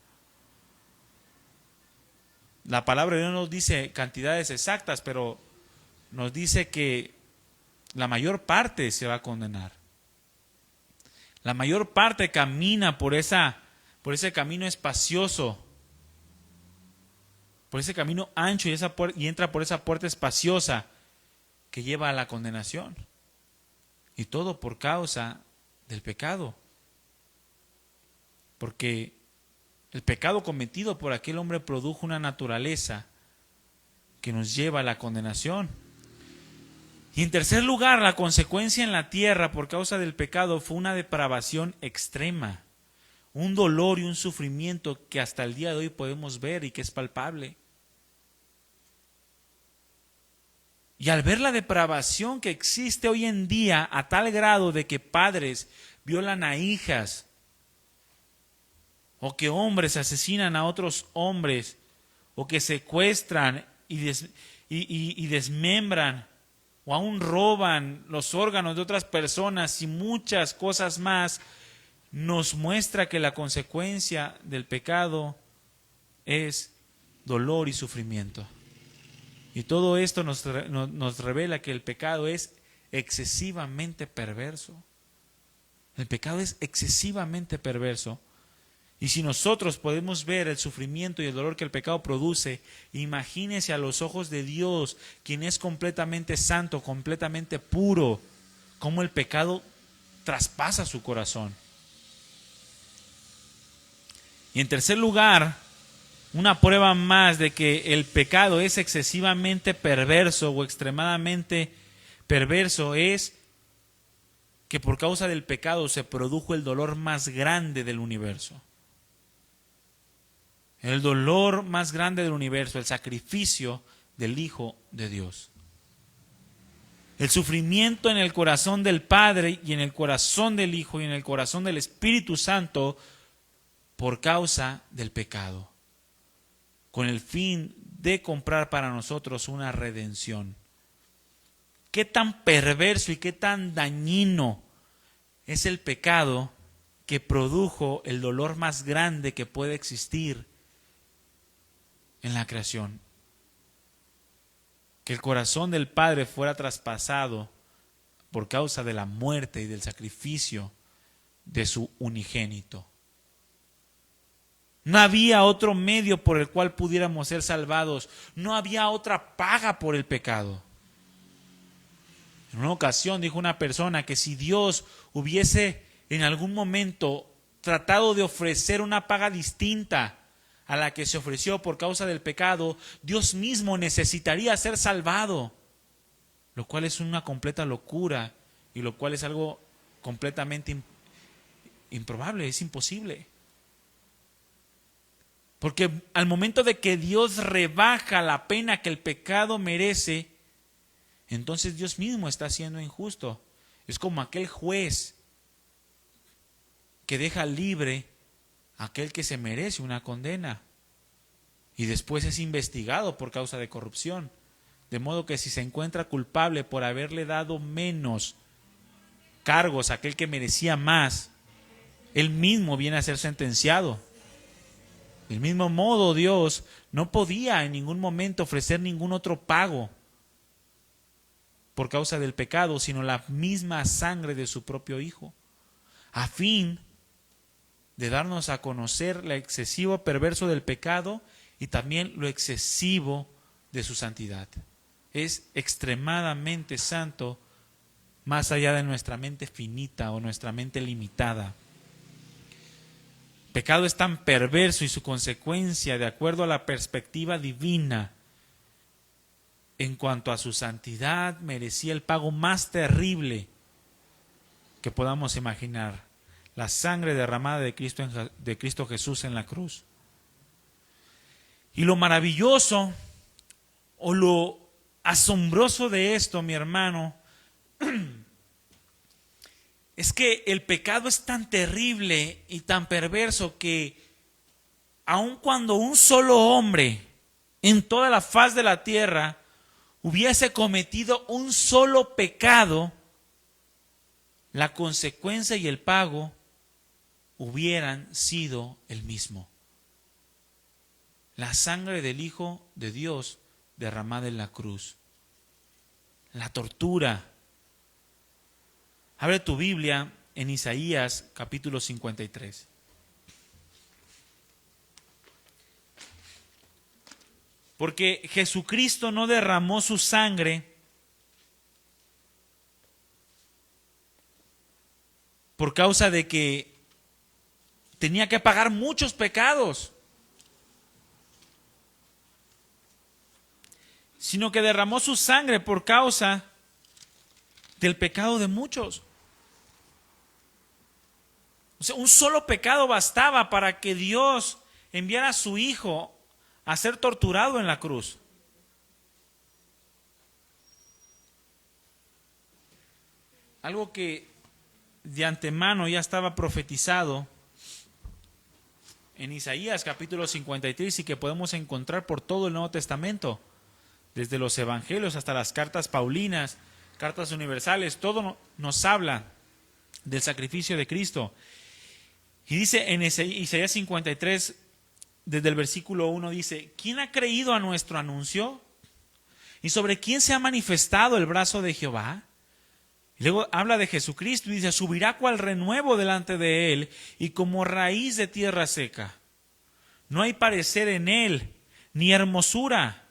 S1: La palabra de Dios no nos dice cantidades exactas, pero nos dice que la mayor parte se va a condenar. La mayor parte camina por ese camino espacioso, por ese camino ancho y entra por esa puerta espaciosa que lleva a la condenación. Y todo por causa del pecado. Porque el pecado cometido por aquel hombre produjo una naturaleza que nos lleva a la condenación. Y en tercer lugar, la consecuencia en la tierra por causa del pecado fue una depravación extrema, un dolor y un sufrimiento que hasta el día de hoy podemos ver y que es palpable. Y al ver la depravación que existe hoy en día a tal grado de que padres violan a hijas, o que hombres asesinan a otros hombres, o que secuestran y desmembran, o aún roban los órganos de otras personas y muchas cosas más, nos muestra que la consecuencia del pecado es dolor y sufrimiento. Y todo esto nos revela que el pecado es excesivamente perverso. El pecado es excesivamente perverso. Y si nosotros podemos ver el sufrimiento y el dolor que el pecado produce, imagínese a los ojos de Dios, quien es completamente santo, completamente puro, cómo el pecado traspasa su corazón. Y en tercer lugar, una prueba más de que el pecado es excesivamente perverso o extremadamente perverso es que por causa del pecado se produjo el dolor más grande del universo. El dolor más grande del universo, el sacrificio del Hijo de Dios. El sufrimiento en el corazón del Padre y en el corazón del Hijo y en el corazón del Espíritu Santo por causa del pecado, con el fin de comprar para nosotros una redención. Qué tan perverso y qué tan dañino es el pecado que produjo el dolor más grande que puede existir en la creación. Que el corazón del Padre fuera traspasado por causa de la muerte y del sacrificio de su unigénito. No había otro medio por el cual pudiéramos ser salvados. No había otra paga por el pecado. En una ocasión dijo una persona que si Dios hubiese en algún momento tratado de ofrecer una paga distinta a la que se ofreció por causa del pecado, Dios mismo necesitaría ser salvado, lo cual es una completa locura y lo cual es algo completamente improbable, es imposible. Porque al momento de que Dios rebaja la pena que el pecado merece, entonces Dios mismo está siendo injusto. Es como aquel juez que deja libre a aquel que se merece una condena y después es investigado por causa de corrupción. De modo que si se encuentra culpable por haberle dado menos cargos a aquel que merecía más, él mismo viene a ser sentenciado. Del mismo modo, Dios no podía en ningún momento ofrecer ningún otro pago por causa del pecado, sino la misma sangre de su propio Hijo, a fin de darnos a conocer lo excesivo perverso del pecado y también lo excesivo de su santidad. Es extremadamente santo, más allá de nuestra mente finita o nuestra mente limitada. El pecado es tan perverso y su consecuencia, de acuerdo a la perspectiva divina, en cuanto a su santidad, merecía el pago más terrible que podamos imaginar: la sangre derramada de Cristo Jesús en la cruz. Y lo maravilloso o lo asombroso de esto, mi hermano, es que el pecado es tan terrible y tan perverso que aun cuando un solo hombre en toda la faz de la tierra hubiese cometido un solo pecado, la consecuencia y el pago hubieran sido el mismo: la sangre del Hijo de Dios derramada en la cruz. en la tortura. Abre tu Biblia en Isaías capítulo 53. Porque Jesucristo no derramó su sangre por causa de que tenía que pagar muchos pecados, sino que derramó su sangre por causa del pecado de muchos. O sea, un solo pecado bastaba para que Dios enviara a su Hijo a ser torturado en la cruz. Algo que de antemano ya estaba profetizado en Isaías capítulo 53 y que podemos encontrar por todo el Nuevo Testamento, desde los evangelios hasta las cartas paulinas, cartas universales, todo nos habla del sacrificio de Cristo. Y dice en Isaías 53, desde el versículo 1, dice: ¿quién ha creído a nuestro anuncio? ¿Y sobre quién se ha manifestado el brazo de Jehová? Y luego habla de Jesucristo y dice: subirá cual renuevo delante de él y como raíz de tierra seca. No hay parecer en él, ni hermosura.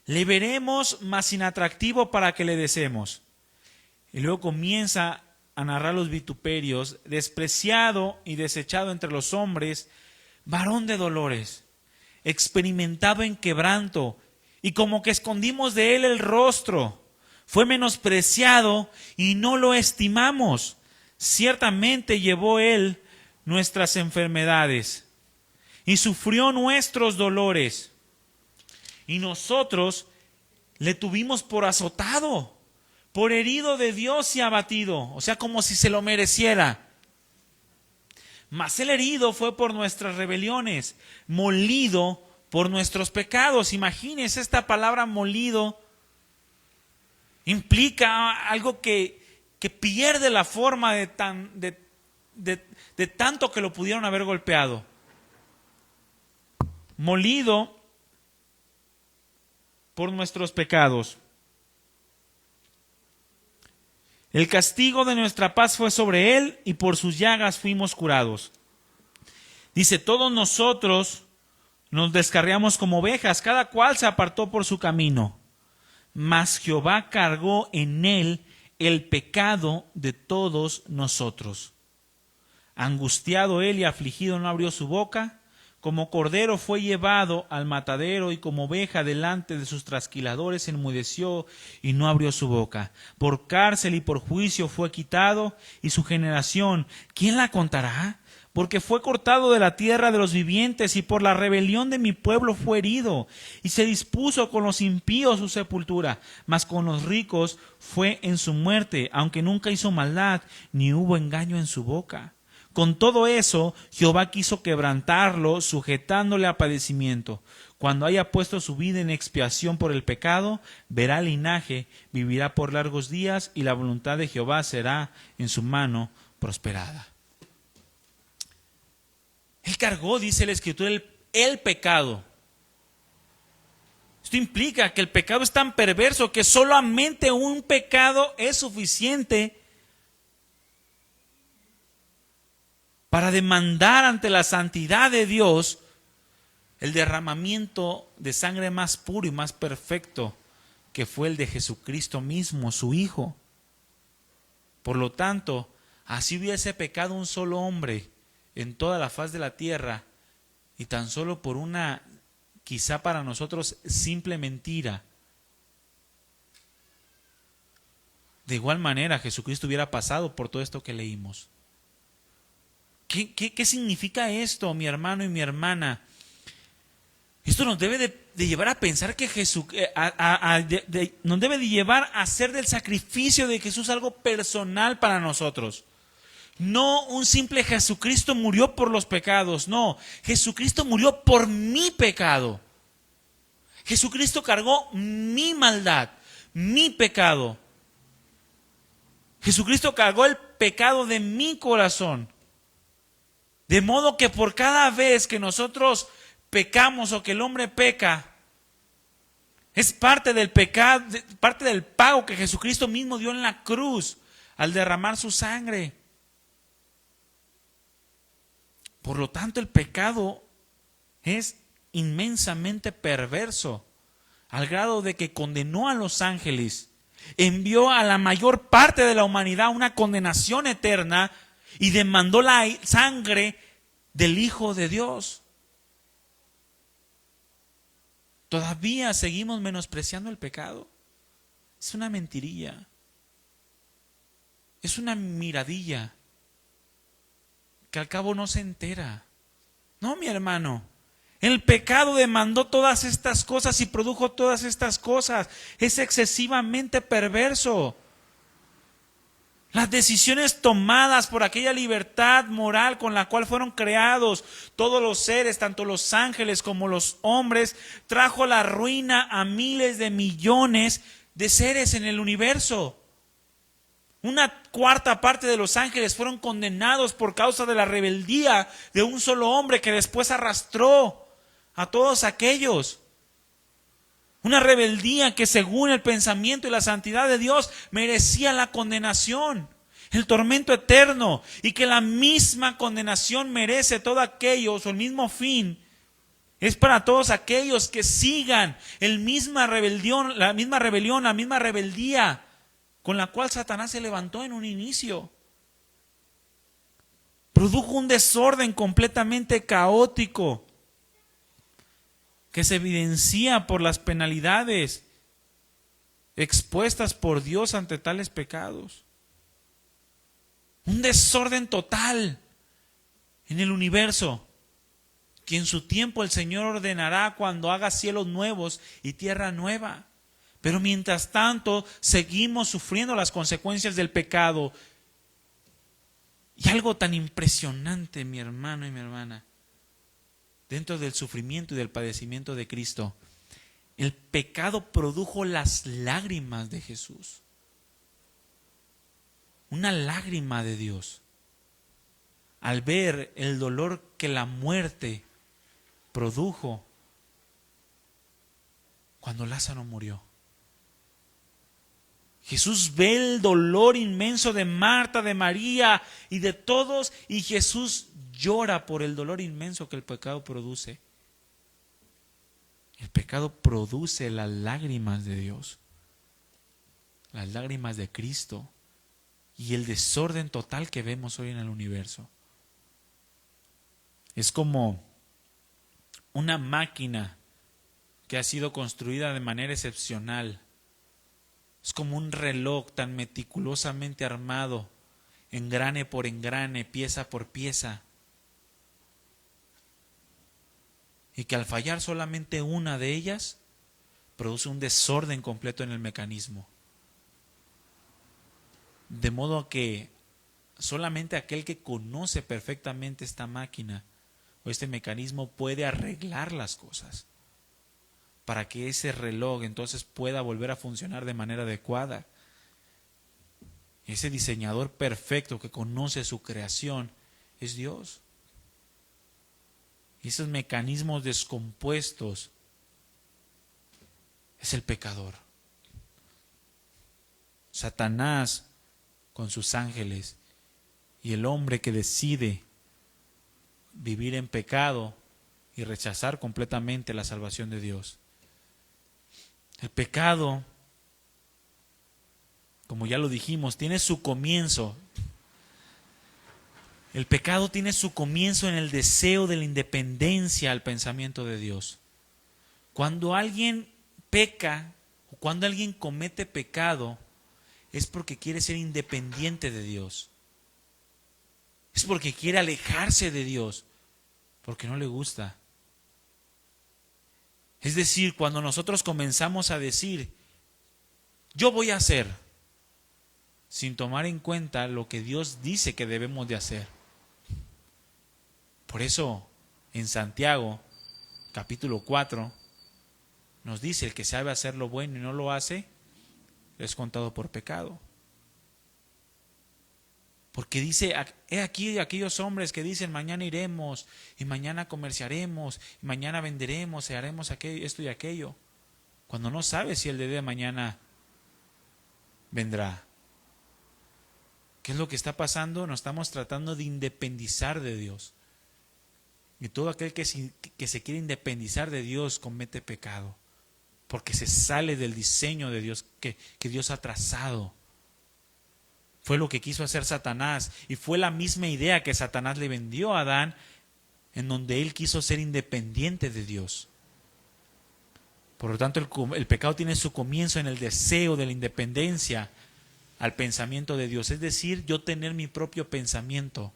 S1: Le veremos, mas inatractivo para que le deseemos. Y luego comienza a narrar los vituperios: despreciado y desechado entre los hombres, varón de dolores, experimentado en quebranto, y como que escondimos de él el rostro. Fue menospreciado y no lo estimamos. Ciertamente llevó él nuestras enfermedades y sufrió nuestros dolores. Y nosotros le tuvimos por azotado, por herido de Dios y abatido. O sea, como si se lo mereciera. Mas el herido fue por nuestras rebeliones, molido por nuestros pecados. Imagínense, esta palabra molido implica algo que pierde la forma de tanto que lo pudieron haber golpeado. Molido por nuestros pecados. El castigo de nuestra paz fue sobre él y por sus llagas fuimos curados. Dice: todos nosotros nos descarriamos como ovejas, cada cual se apartó por su camino. Mas Jehová cargó en él el pecado de todos nosotros. Angustiado él y afligido no abrió su boca. Como cordero fue llevado al matadero y como oveja delante de sus trasquiladores enmudeció y no abrió su boca. Por cárcel y por juicio fue quitado, y su generación, ¿quién la contará? Porque fue cortado de la tierra de los vivientes y por la rebelión de mi pueblo fue herido. Y se dispuso con los impíos su sepultura, mas con los ricos fue en su muerte, aunque nunca hizo maldad, ni hubo engaño en su boca. Con todo eso, Jehová quiso quebrantarlo, sujetándole a padecimiento. Cuando haya puesto su vida en expiación por el pecado, verá linaje, vivirá por largos días, y la voluntad de Jehová será en su mano prosperada. Él cargó, dice la Escritura, el pecado. Esto implica que el pecado es tan perverso que solamente un pecado es suficiente para demandar ante la santidad de Dios el derramamiento de sangre más puro y más perfecto, que fue el de Jesucristo mismo, su Hijo. Por lo tanto, así hubiese pecado un solo hombre en toda la faz de la tierra, y tan solo por una, quizá para nosotros, simple mentira, de igual manera Jesucristo hubiera pasado por todo esto que leímos. ¿Qué significa esto, mi hermano y mi hermana? Esto nos debe de llevar a pensar que nos debe de llevar a hacer del sacrificio de Jesús algo personal para nosotros. No un simple Jesucristo murió por los pecados, no. Jesucristo murió por mi pecado. Jesucristo cargó mi maldad, mi pecado. Jesucristo cargó el pecado de mi corazón. De modo que por cada vez que nosotros pecamos o que el hombre peca, Es parte del pecado, parte del pago que Jesucristo mismo dio en la cruz al derramar su sangre. Por lo tanto, el pecado es inmensamente perverso, al grado de que condenó a los ángeles, envió a la mayor parte de la humanidad a una condenación eterna y demandó la sangre del Hijo de Dios. ¿Todavía seguimos menospreciando el pecado? Es una mentirilla. Es una miradilla que al cabo no se entera. No, mi hermano. El pecado demandó todas estas cosas y produjo todas estas cosas. Es excesivamente perverso. Las decisiones tomadas por aquella libertad moral con la cual fueron creados todos los seres, tanto los ángeles como los hombres, trajo la ruina a miles de millones de seres en el universo. Una cuarta parte de los ángeles fueron condenados por causa de la rebeldía de un solo hombre que después arrastró a todos aquellos. Una rebeldía que según el pensamiento y la santidad de Dios merecía la condenación, el tormento eterno, y que la misma condenación merece todo aquellos, o el mismo fin, es para todos aquellos que sigan la misma rebelión, la misma rebeldía con la cual Satanás se levantó en un inicio. Produjo un desorden completamente caótico que se evidencia por las penalidades expuestas por Dios ante tales pecados. Un desorden total en el universo, que en su tiempo el Señor ordenará cuando haga cielos nuevos y tierra nueva. Pero mientras tanto seguimos sufriendo las consecuencias del pecado. Y algo tan impresionante, mi hermano y mi hermana, dentro del sufrimiento y del padecimiento de Cristo, el pecado produjo las lágrimas de Jesús. Una lágrima de Dios al ver el dolor que la muerte produjo cuando Lázaro murió. Jesús ve el dolor inmenso de Marta, de María y de todos, y Jesús llora por el dolor inmenso que el pecado produce. El pecado produce las lágrimas de Dios, las lágrimas de Cristo y el desorden total que vemos hoy en el universo. Es como una máquina que ha sido construida de manera excepcional. Es como un reloj tan meticulosamente armado, engrane por engrane, pieza por pieza, y que al fallar solamente una de ellas, produce un desorden completo en el mecanismo. De modo que solamente aquel que conoce perfectamente esta máquina o este mecanismo puede arreglar las cosas para que ese reloj entonces pueda volver a funcionar de manera adecuada. Ese diseñador perfecto que conoce su creación es Dios. Y esos mecanismos descompuestos es el pecador. Satanás con sus ángeles y el hombre que decide vivir en pecado y rechazar completamente la salvación de Dios. El pecado, como ya lo dijimos, tiene su comienzo. El pecado tiene su comienzo en el deseo de la independencia al pensamiento de Dios. Cuando alguien peca o cuando alguien comete pecado, es porque quiere ser independiente de Dios. Es porque quiere alejarse de Dios, porque no le gusta. Es decir, cuando nosotros comenzamos a decir, yo voy a hacer, sin tomar en cuenta lo que Dios dice que debemos de hacer. Por eso, en Santiago, capítulo 4, nos dice, el que sabe hacer lo bueno y no lo hace, es contado por pecado. Porque dice, he aquí aquellos hombres que dicen, mañana iremos, y mañana comerciaremos, y mañana venderemos, y haremos esto y aquello. cuando no sabes si el día de mañana vendrá. ¿Qué es lo que está pasando? Nos estamos tratando de independizar de Dios. Y todo aquel que se quiere independizar de Dios comete pecado, porque se sale del diseño de Dios que Dios ha trazado. Fue lo que quiso hacer Satanás, y fue la misma idea que Satanás le vendió a Adán, en donde él quiso ser independiente de Dios. Por lo tanto, el pecado tiene su comienzo en el deseo de la independencia al pensamiento de Dios. Es decir, yo tener mi propio pensamiento,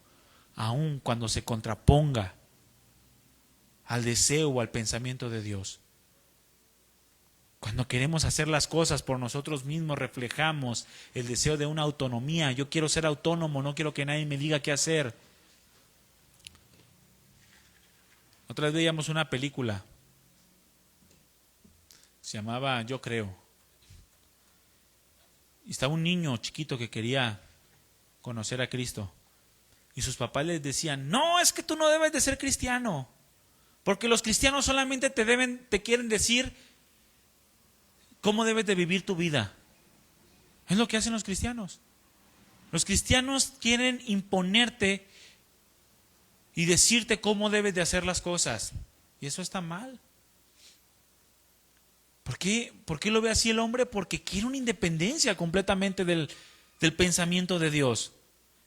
S1: aun cuando se contraponga al deseo o al pensamiento de Dios. Cuando queremos hacer las cosas por nosotros mismos, reflejamos el deseo de una autonomía. Yo quiero ser autónomo, no quiero que nadie me diga qué hacer. Otra vez veíamos una película, se llamaba Yo Creo. Y estaba un niño chiquito que quería conocer a Cristo. Y sus papás les decían, no, es que tú no debes de ser cristiano. Porque los cristianos solamente te quieren decir cómo debes de vivir tu vida. Es lo que hacen los cristianos. Los cristianos quieren imponerte y decirte cómo debes de hacer las cosas. Y eso está mal. ¿Por qué lo ve así el hombre? Porque quiere una independencia completamente del pensamiento de Dios.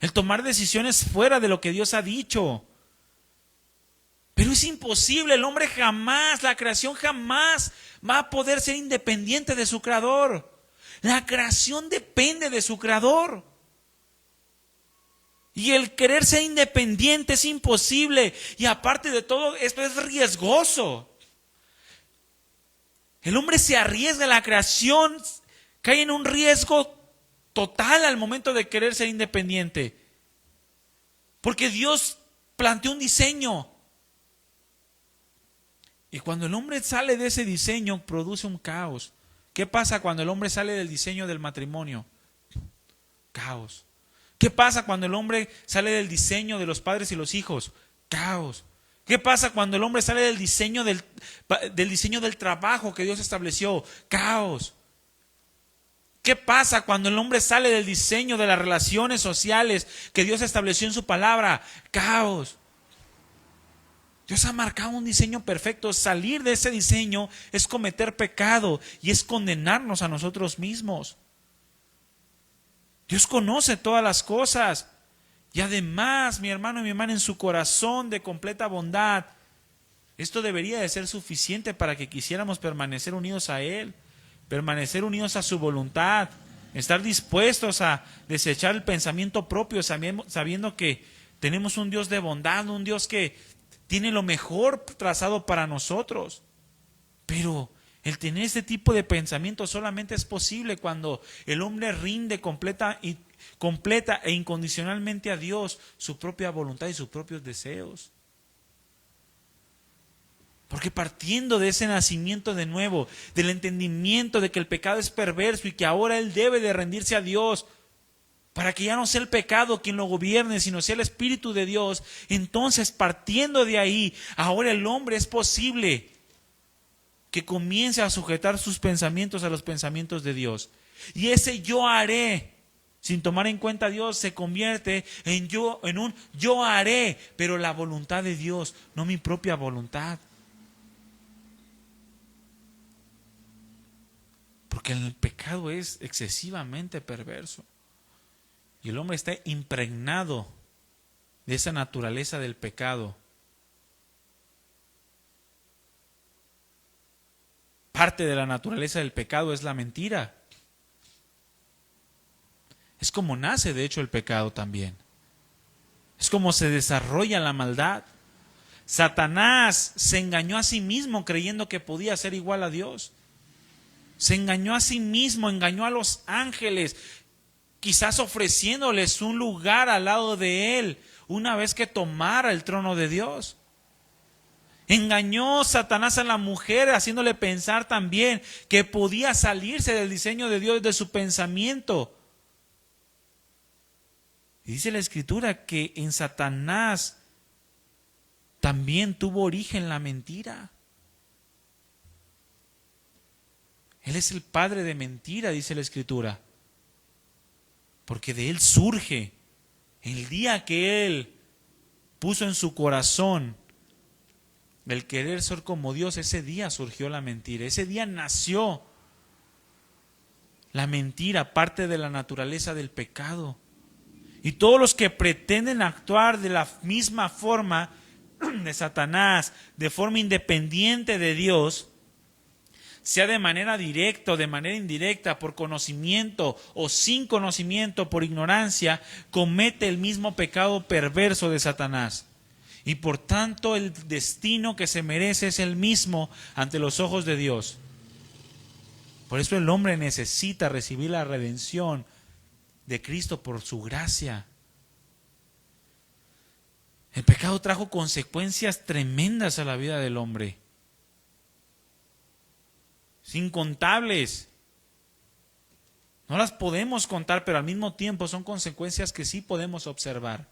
S1: El tomar decisiones fuera de lo que Dios ha dicho. Pero es imposible, el hombre jamás, la creación jamás va a poder ser independiente de su creador. La creación depende de su creador. Y el querer ser independiente es imposible. Y aparte de todo, esto es riesgoso. El hombre se arriesga, la creación cae en un riesgo total al momento de querer ser independiente. Porque Dios planteó un diseño. Y cuando el hombre sale de ese diseño, produce un caos. ¿Qué pasa cuando el hombre sale del diseño del matrimonio? Caos. ¿Qué pasa cuando el hombre sale del diseño de los padres y los hijos? Caos. ¿Qué pasa cuando el hombre sale del diseño del trabajo que Dios estableció? Caos. ¿Qué pasa cuando el hombre sale del diseño de las relaciones sociales que Dios estableció en su palabra? Caos. Dios ha marcado un diseño perfecto. Salir de ese diseño es cometer pecado y es condenarnos a nosotros mismos. Dios conoce todas las cosas. Y además, mi hermano y mi hermana, en su corazón de completa bondad, esto debería de ser suficiente para que quisiéramos permanecer unidos a Él, permanecer unidos a su voluntad, estar dispuestos a desechar el pensamiento propio, sabiendo que tenemos un Dios de bondad, un Dios que tiene lo mejor trazado para nosotros. Pero el tener este tipo de pensamiento solamente es posible cuando el hombre rinde completa e incondicionalmente a Dios su propia voluntad y sus propios deseos. Porque partiendo de ese nacimiento de nuevo, del entendimiento de que el pecado es perverso y que ahora él debe de rendirse a Dios, para que ya no sea el pecado quien lo gobierne, sino sea el Espíritu de Dios, entonces partiendo de ahí, ahora el hombre es posible que comience a sujetar sus pensamientos a los pensamientos de Dios. Y ese yo haré, sin tomar en cuenta a Dios, se convierte en un yo haré, pero la voluntad de Dios, no mi propia voluntad. Porque el pecado es excesivamente perverso. Y el hombre está impregnado de esa naturaleza del pecado. Parte de la naturaleza del pecado es la mentira. Es como nace, de hecho, el pecado también. Es como se desarrolla la maldad. Satanás se engañó a sí mismo creyendo que podía ser igual a Dios. Se engañó a sí mismo, engañó a los ángeles, quizás ofreciéndoles un lugar al lado de él una vez que tomara el trono de Dios. Engañó Satanás a la mujer haciéndole pensar también que podía salirse del diseño de Dios, de su pensamiento. Y dice la Escritura que en Satanás también tuvo origen la mentira. Él es el padre de mentira, dice la Escritura. Porque de él surge. El día que él puso en su corazón el querer ser como Dios, ese día surgió la mentira. Ese día nació la mentira, parte de la naturaleza del pecado. Y todos los que pretenden actuar de la misma forma de Satanás, de forma independiente de Dios, sea de manera directa o de manera indirecta, por conocimiento o sin conocimiento, por ignorancia, comete el mismo pecado perverso de Satanás. Y por tanto el destino que se merece es el mismo ante los ojos de Dios. Por eso el hombre necesita recibir la redención de Cristo por su gracia. El pecado trajo consecuencias tremendas a la vida del hombre. Incontables. No las podemos contar, pero al mismo tiempo son consecuencias que sí podemos observar.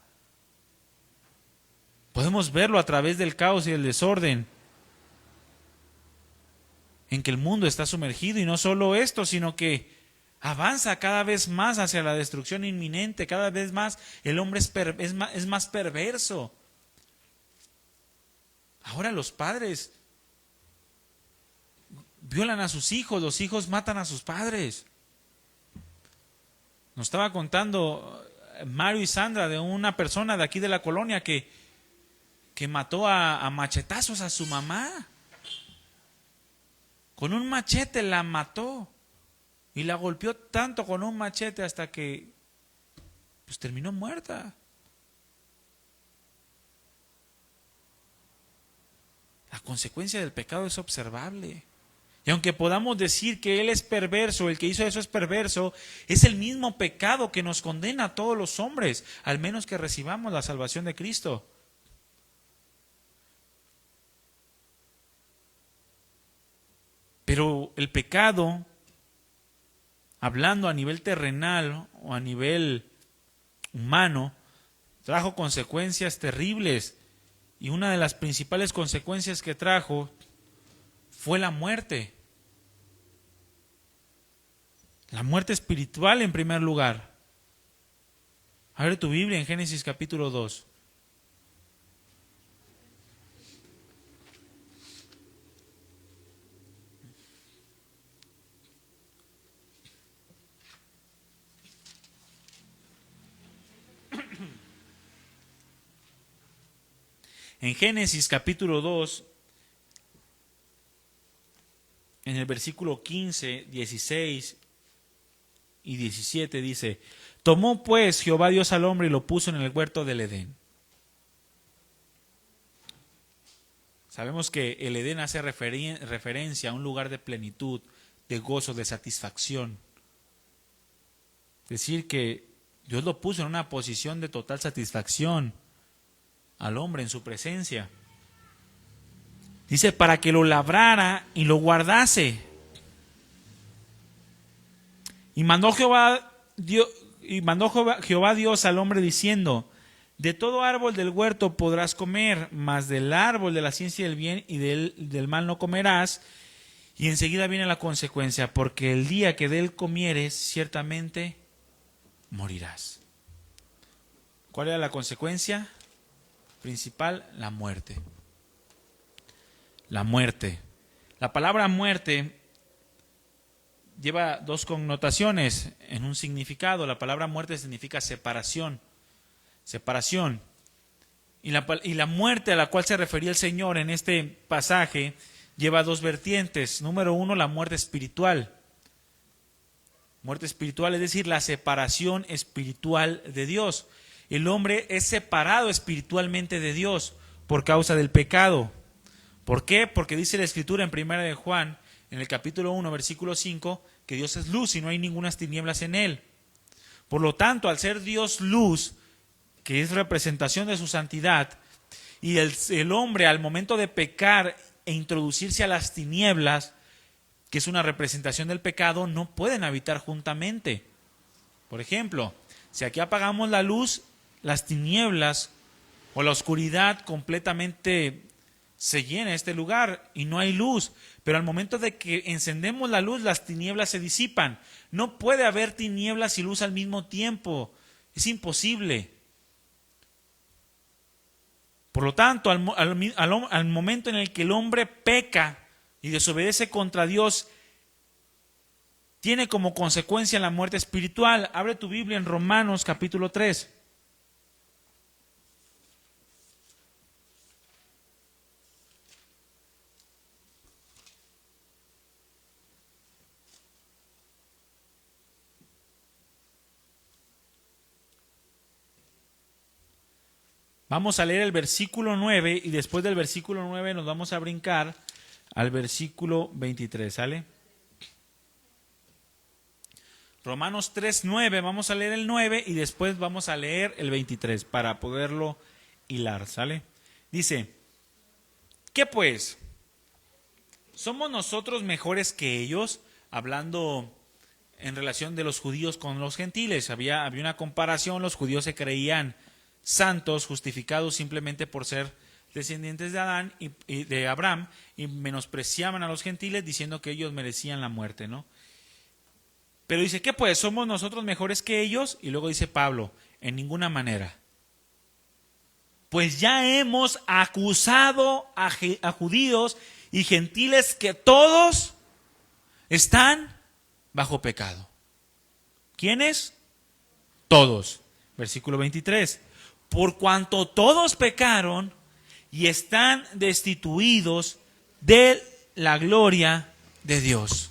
S1: Podemos verlo a través del caos y el desorden en que el mundo está sumergido, y no solo esto, sino que avanza cada vez más hacia la destrucción inminente. Cada vez más el hombre es más perverso. Ahora los padres violan a sus hijos, los hijos matan a sus padres. Nos estaba contando Mario y Sandra de una persona de aquí de la colonia que mató a machetazos a su mamá. Con un machete la mató y la golpeó tanto con un machete hasta que pues terminó muerta. La consecuencia del pecado es observable. Y aunque podamos decir que él es perverso, el que hizo eso es perverso, es el mismo pecado que nos condena a todos los hombres, al menos que recibamos la salvación de Cristo. Pero el pecado, hablando a nivel terrenal o a nivel humano, trajo consecuencias terribles. Y una de las principales consecuencias que trajo fue la muerte. La muerte espiritual en primer lugar. Abre tu Biblia en Génesis capítulo 2. En Génesis capítulo 2, en el versículo 15, 16 y 17 dice: tomó pues Jehová Dios al hombre y lo puso en el huerto del Edén. Sabemos que el Edén hace referencia a un lugar de plenitud, de gozo, de satisfacción. Es decir, que Dios lo puso en una posición de total satisfacción al hombre en su presencia. Dice, para que lo labrara y lo guardase. Y mandó Jehová Dios al hombre diciendo: de todo árbol del huerto podrás comer, mas del árbol de la ciencia del bien y del mal no comerás. Y enseguida viene la consecuencia: porque el día que de él comieres, ciertamente morirás. ¿Cuál era la consecuencia principal? La muerte. La muerte. La palabra muerte lleva dos connotaciones en un significado. La palabra muerte significa separación. Separación. Y la muerte a la cual se refería el Señor en este pasaje lleva dos vertientes. Número uno, la muerte espiritual. Muerte espiritual, es decir, la separación espiritual de Dios. El hombre es separado espiritualmente de Dios por causa del pecado. ¿Por qué? Porque dice la Escritura en 1 de Juan, en el capítulo 1, versículo 5, que Dios es luz y no hay ninguna tinieblas en él. Por lo tanto, al ser Dios luz, que es representación de su santidad, y el hombre al momento de pecar e introducirse a las tinieblas, que es una representación del pecado, no pueden habitar juntamente. Por ejemplo, si aquí apagamos la luz, las tinieblas o la oscuridad completamente se llena este lugar y no hay luz. Pero al momento de que encendemos la luz, las tinieblas se disipan. No puede haber tinieblas y luz al mismo tiempo. Es imposible. Por lo tanto, al momento en el que el hombre peca y desobedece contra Dios, tiene como consecuencia la muerte espiritual. Abre tu Biblia en Romanos capítulo 3. Vamos a leer el versículo 9 y después del versículo 9 nos vamos a brincar al versículo 23, ¿sale? Romanos 3:9, vamos a leer el 9 y después vamos a leer el 23 para poderlo hilar, ¿sale? Dice, ¿qué pues? ¿Somos nosotros mejores que ellos? Hablando en relación de los judíos con los gentiles. Había una comparación, los judíos se creían santos, justificados simplemente por ser descendientes de Adán y de Abraham, y menospreciaban a los gentiles diciendo que ellos merecían la muerte, ¿no? Pero dice, ¿qué pues? ¿Somos nosotros mejores que ellos? Y luego dice Pablo, en ninguna manera. Pues ya hemos acusado a judíos y gentiles que todos están bajo pecado. ¿Quiénes? Todos. Versículo 23. Por cuanto todos pecaron y están destituidos de la gloria de Dios.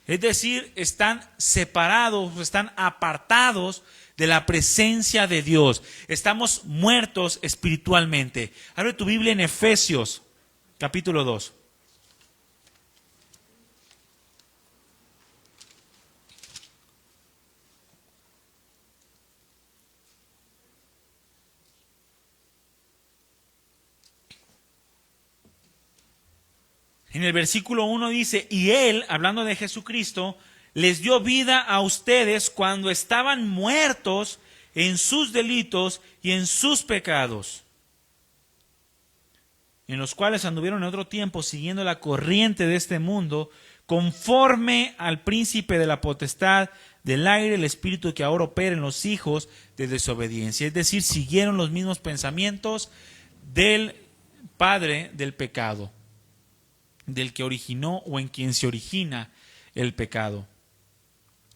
S1: Es decir, están separados, están apartados de la presencia de Dios. Estamos muertos espiritualmente. Abre tu Biblia en Efesios, capítulo 2. En el versículo 1 dice, y Él, hablando de Jesucristo, les dio vida a ustedes cuando estaban muertos en sus delitos y en sus pecados, en los cuales anduvieron en otro tiempo siguiendo la corriente de este mundo, conforme al príncipe de la potestad del aire, el espíritu que ahora opera en los hijos de desobediencia. Es decir, siguieron los mismos pensamientos del padre del pecado, del que originó o en quien se origina el pecado.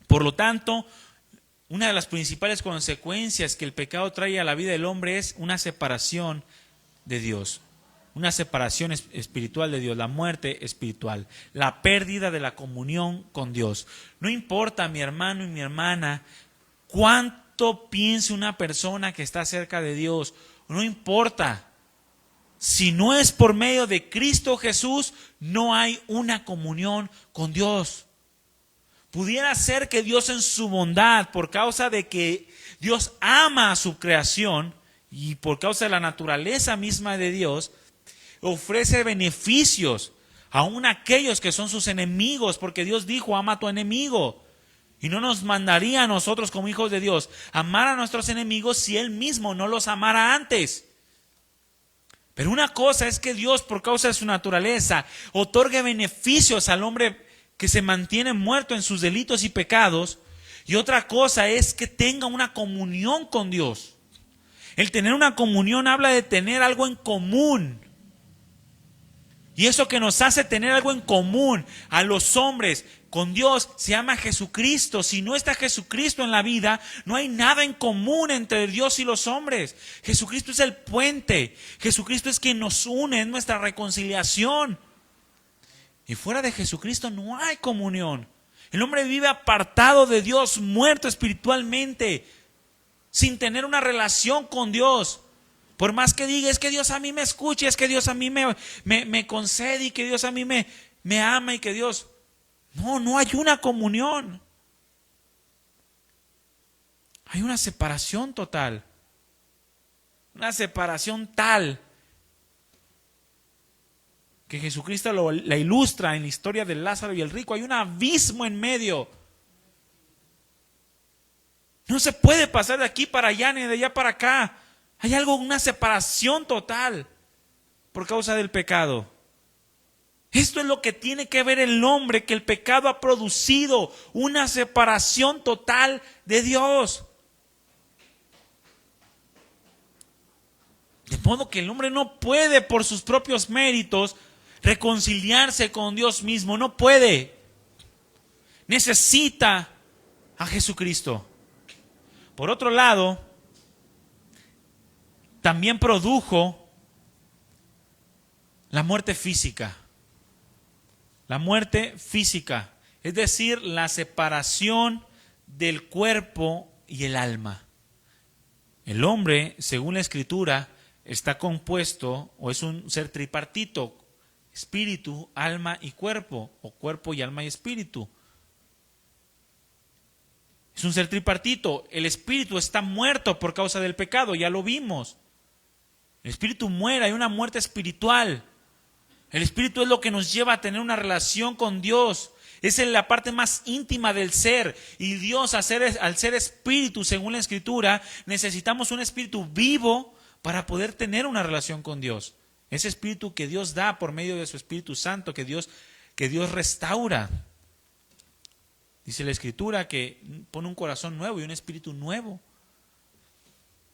S1: Por lo tanto, una de las principales consecuencias que el pecado trae a la vida del hombre es una separación de Dios, una separación espiritual de Dios, la muerte espiritual, la pérdida de la comunión con Dios. No importa, mi hermano y mi hermana, cuánto piense una persona que está cerca de Dios, no importa. Si no es por medio de Cristo Jesús, no hay una comunión con Dios. Pudiera ser que Dios en su bondad, por causa de que Dios ama a su creación y por causa de la naturaleza misma de Dios, ofrece beneficios aún a aquellos que son sus enemigos, porque Dios dijo, ama a tu enemigo. Y no nos mandaría a nosotros como hijos de Dios amar a nuestros enemigos si Él mismo no los amara antes. Pero una cosa es que Dios, por causa de su naturaleza, otorgue beneficios al hombre que se mantiene muerto en sus delitos y pecados. Y otra cosa es que tenga una comunión con Dios. El tener una comunión habla de tener algo en común. Y eso que nos hace tener algo en común a los hombres con Dios se llama Jesucristo. Si no está Jesucristo en la vida, no hay nada en común entre Dios y los hombres. Jesucristo es el puente. Jesucristo es quien nos une, es nuestra reconciliación. Y fuera de Jesucristo no hay comunión. El hombre vive apartado de Dios, muerto espiritualmente, sin tener una relación con Dios. Por más que diga, es que Dios a mí me escucha, es que Dios a mí me concede y que Dios a mí me ama y que Dios... No hay una comunión. Hay una separación total. Una separación tal que Jesucristo la ilustra en la historia de Lázaro y el rico. Hay un abismo en medio. No se puede pasar de aquí para allá ni de allá para acá. Hay algo, una separación total. por causa del pecado. Esto es lo que tiene que ver el hombre, que el pecado ha producido una separación total de Dios. De modo que el hombre no puede por sus propios méritos reconciliarse con Dios mismo, no puede. Necesita a Jesucristo. Por otro lado, también produjo la muerte física. La muerte física, es decir, la separación del cuerpo y el alma. El hombre, según la Escritura, está compuesto o es un ser tripartito, espíritu, alma y cuerpo, o cuerpo y alma y espíritu. Es un ser tripartito. El espíritu está muerto por causa del pecado, ya lo vimos. El espíritu muere, hay una muerte espiritual. El espíritu es lo que nos lleva a tener una relación con Dios. Es la parte más íntima del ser. Y Dios, al ser espíritu, según la Escritura, necesitamos un espíritu vivo para poder tener una relación con Dios. Ese espíritu que Dios da por medio de su Espíritu Santo, que Dios restaura. Dice la Escritura que pone un corazón nuevo y un espíritu nuevo.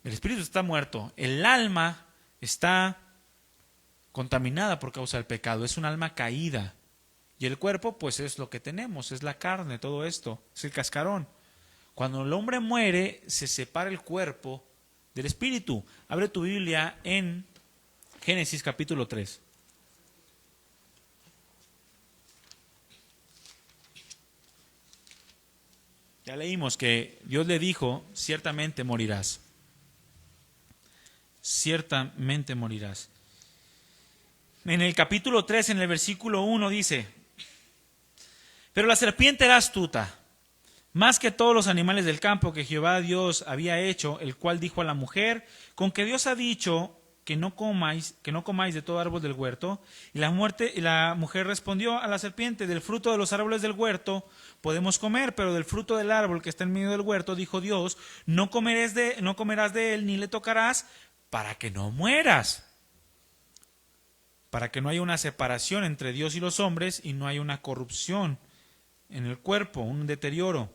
S1: El espíritu está muerto. El alma está contaminada por causa del pecado. Es un alma caída. Y el cuerpo, pues es lo que tenemos. Es la carne, todo esto. Es el cascarón. Cuando el hombre muere, se separa el cuerpo del espíritu. Abre tu Biblia en Génesis capítulo 3. Ya leímos que Dios le dijo, ciertamente morirás. Ciertamente morirás. En el capítulo 3, en el versículo 1 dice, pero la serpiente era astuta, más que todos los animales del campo que Jehová Dios había hecho, el cual dijo a la mujer, con que Dios ha dicho que no comáis de todo árbol del huerto. Y la mujer respondió a la serpiente, del fruto de los árboles del huerto podemos comer, pero del fruto del árbol que está en medio del huerto, dijo Dios, no comerás de él, ni le tocarás, para que no mueras. Para que no haya una separación entre Dios y los hombres y no haya una corrupción en el cuerpo, un deterioro.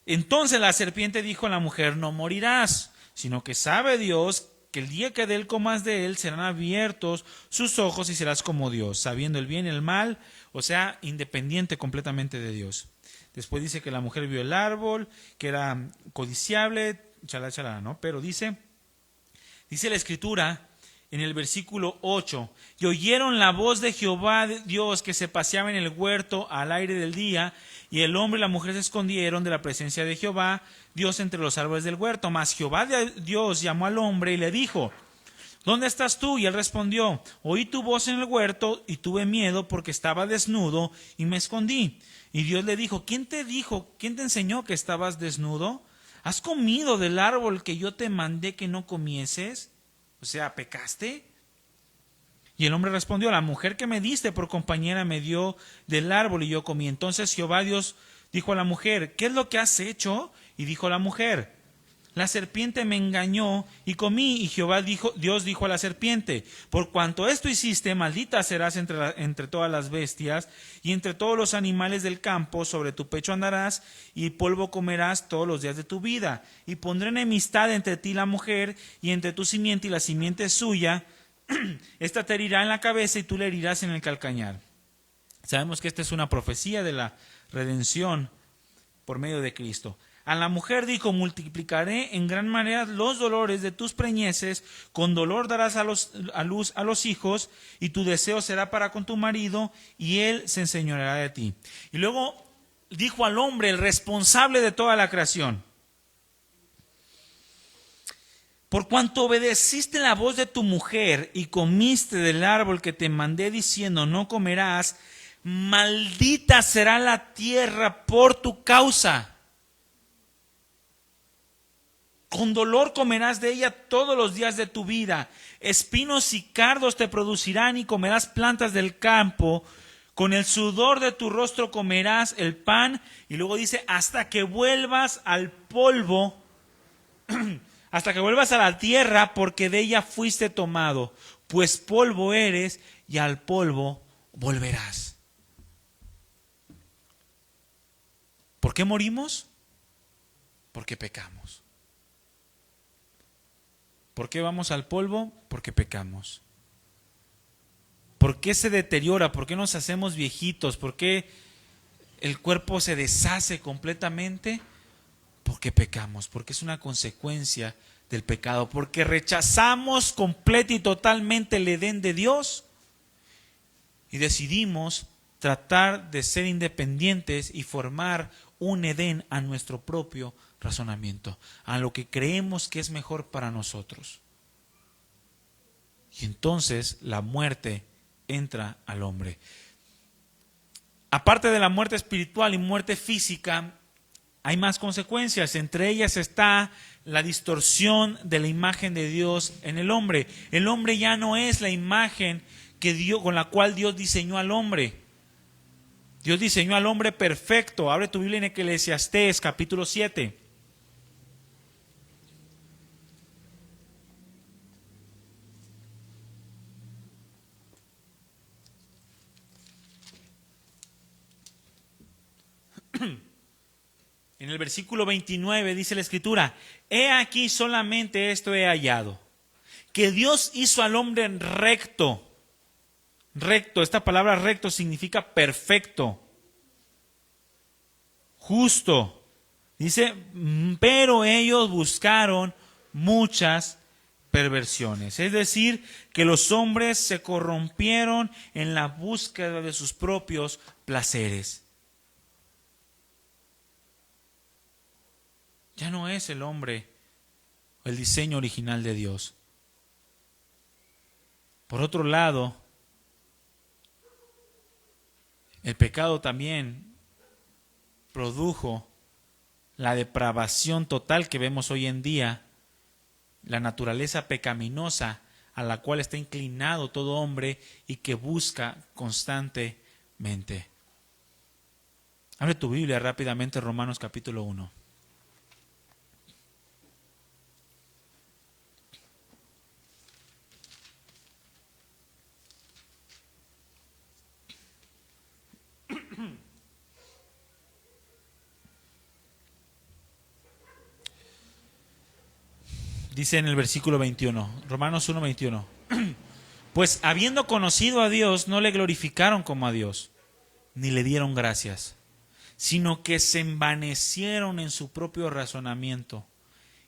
S1: Entonces la serpiente dijo a la mujer, no morirás, sino que sabe Dios que el día que de él comas de él serán abiertos sus ojos y serás como Dios, sabiendo el bien y el mal, o sea, independiente completamente de Dios. Después dice que la mujer vio el árbol, que era codiciable, ¿no? Pero dice la Escritura en el versículo 8, y oyeron la voz de Jehová Dios que se paseaba en el huerto al aire del día, y el hombre y la mujer se escondieron de la presencia de Jehová Dios entre los árboles del huerto. Mas Jehová Dios llamó al hombre y le dijo, ¿dónde estás tú? Y él respondió, oí tu voz en el huerto y tuve miedo porque estaba desnudo y me escondí. Y Dios le dijo, ¿quién te enseñó que estabas desnudo? ¿Has comido del árbol que yo te mandé que no comieses? O sea, ¿pecaste? Y el hombre respondió, la mujer que me diste por compañera me dio del árbol y yo comí. Entonces Jehová Dios dijo a la mujer, ¿qué es lo que has hecho? Y dijo la mujer, la serpiente me engañó y comí. Y Dios dijo a la serpiente, por cuanto esto hiciste, maldita serás entre todas las bestias y entre todos los animales del campo, sobre tu pecho andarás y polvo comerás todos los días de tu vida. Y pondré enemistad entre ti y la mujer, y entre tu simiente y la simiente suya. Esta te herirá en la cabeza y tú le herirás en el calcañar. Sabemos que esta es una profecía de la redención por medio de Cristo. A la mujer dijo, multiplicaré en gran manera los dolores de tus preñeces, con dolor darás a luz a los hijos, y tu deseo será para con tu marido, y él se enseñoreará de ti. Y luego dijo al hombre, el responsable de toda la creación, por cuanto obedeciste la voz de tu mujer y comiste del árbol que te mandé diciendo, no comerás, maldita será la tierra por tu causa. Con dolor comerás de ella todos los días de tu vida. Espinos y cardos te producirán y comerás plantas del campo. Con el sudor de tu rostro comerás el pan. Y luego dice, hasta que vuelvas al polvo hasta que vuelvas a la tierra, porque de ella fuiste tomado, pues polvo eres y al polvo volverás. ¿Por qué morimos? Porque pecamos. ¿Por qué vamos al polvo? Porque pecamos. ¿Por qué se deteriora? ¿Por qué nos hacemos viejitos? ¿Por qué el cuerpo se deshace completamente? Porque pecamos, porque es una consecuencia del pecado, porque rechazamos completa y totalmente el Edén de Dios y decidimos tratar de ser independientes y formar un Edén a nuestro propio razonamiento, a lo que creemos que es mejor para nosotros. Y entonces la muerte entra al hombre. Aparte de la muerte espiritual y muerte física, hay más consecuencias. Entre ellas está la distorsión de la imagen de Dios en el hombre. El hombre ya no es la imagen con la cual Dios diseñó al hombre. Dios diseñó al hombre perfecto. Abre tu Biblia en Eclesiastés, capítulo 7. En el versículo 29 dice la Escritura: he aquí solamente esto he hallado, que Dios hizo al hombre recto. Recto, esta palabra recto significa perfecto, justo. Dice, pero ellos buscaron muchas perversiones. Es decir, que los hombres se corrompieron en la búsqueda de sus propios placeres. Ya no es el hombre el diseño original de Dios. Por otro lado, el pecado también produjo la depravación total que vemos hoy en día, la naturaleza pecaminosa a la cual está inclinado todo hombre y que busca constantemente. Abre tu Biblia rápidamente, Romanos capítulo 1. Dice en el versículo 21, Romanos 1, 21. Pues habiendo conocido a Dios, no le glorificaron como a Dios, ni le dieron gracias, sino que se envanecieron en su propio razonamiento,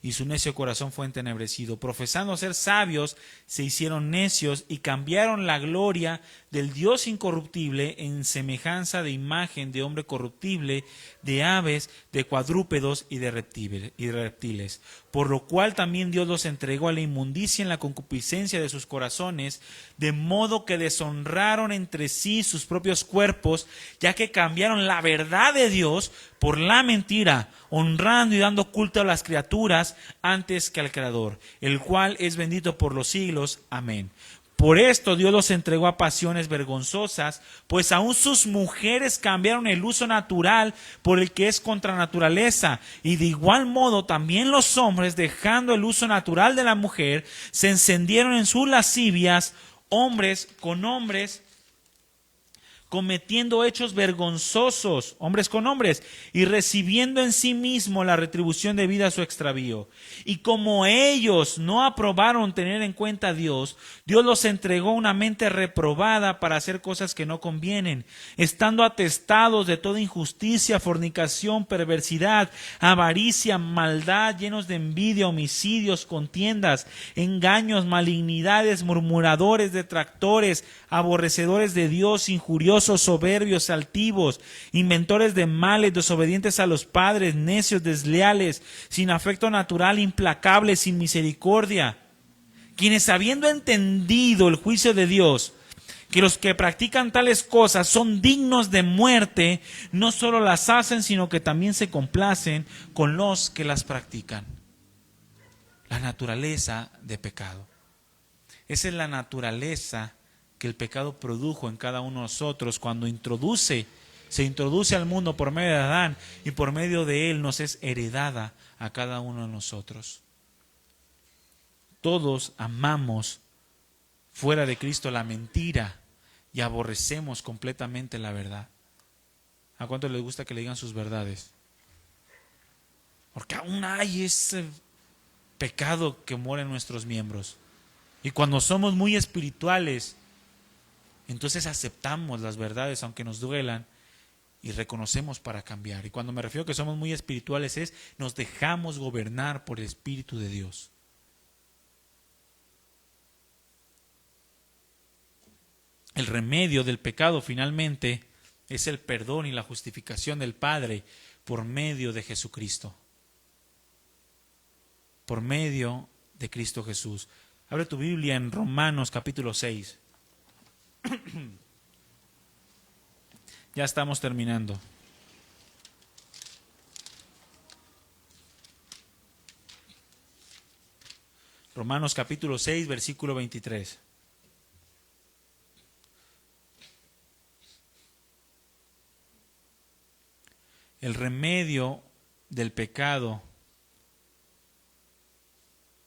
S1: y su necio corazón fue entenebrecido. Profesando ser sabios, se hicieron necios y cambiaron la gloria del Dios incorruptible en semejanza de imagen de hombre corruptible, de aves, de cuadrúpedos y de reptiles. Por lo cual también Dios los entregó a la inmundicia en la concupiscencia de sus corazones, de modo que deshonraron entre sí sus propios cuerpos, ya que cambiaron la verdad de Dios por la mentira, honrando y dando culto a las criaturas antes que al Creador, el cual es bendito por los siglos. Amén. Por esto Dios los entregó a pasiones vergonzosas, pues aún sus mujeres cambiaron el uso natural por el que es contra naturaleza, y de igual modo también los hombres, dejando el uso natural de la mujer, se encendieron en sus lascivias, hombres con hombres, cometiendo hechos vergonzosos, hombres con hombres, y recibiendo en sí mismo la retribución debida a su extravío. Y como ellos no aprobaron tener en cuenta a Dios, Dios los entregó una mente reprobada para hacer cosas que no convienen, estando atestados de toda injusticia, fornicación, perversidad, avaricia, maldad, llenos de envidia, homicidios, contiendas, engaños, malignidades, murmuradores, detractores, aborrecedores de Dios, injuriosos, soberbios, altivos, inventores de males, desobedientes a los padres, necios, desleales, sin afecto natural, implacables, sin misericordia, quienes habiendo entendido el juicio de Dios, que los que practican tales cosas son dignos de muerte, no solo las hacen, sino que también se complacen con los que las practican. La naturaleza de pecado. Esa es la naturaleza que el pecado produjo en cada uno de nosotros cuando se introduce al mundo por medio de Adán, y por medio de él nos es heredada a cada uno de nosotros. Todos amamos fuera de Cristo la mentira y aborrecemos completamente la verdad. ¿A cuánto les gusta que le digan sus verdades? Porque aún hay ese pecado que mora en nuestros miembros. Y cuando somos muy espirituales, entonces aceptamos las verdades aunque nos duelan y reconocemos para cambiar. Y cuando me refiero a que somos muy espirituales es nos dejamos gobernar por el Espíritu de Dios. El remedio del pecado finalmente es el perdón y la justificación del Padre por medio de Jesucristo. Por medio de Cristo Jesús. Abre tu Biblia en Romanos capítulo 6. Ya estamos terminando. Romanos capítulo 6, versículo 23. El remedio del pecado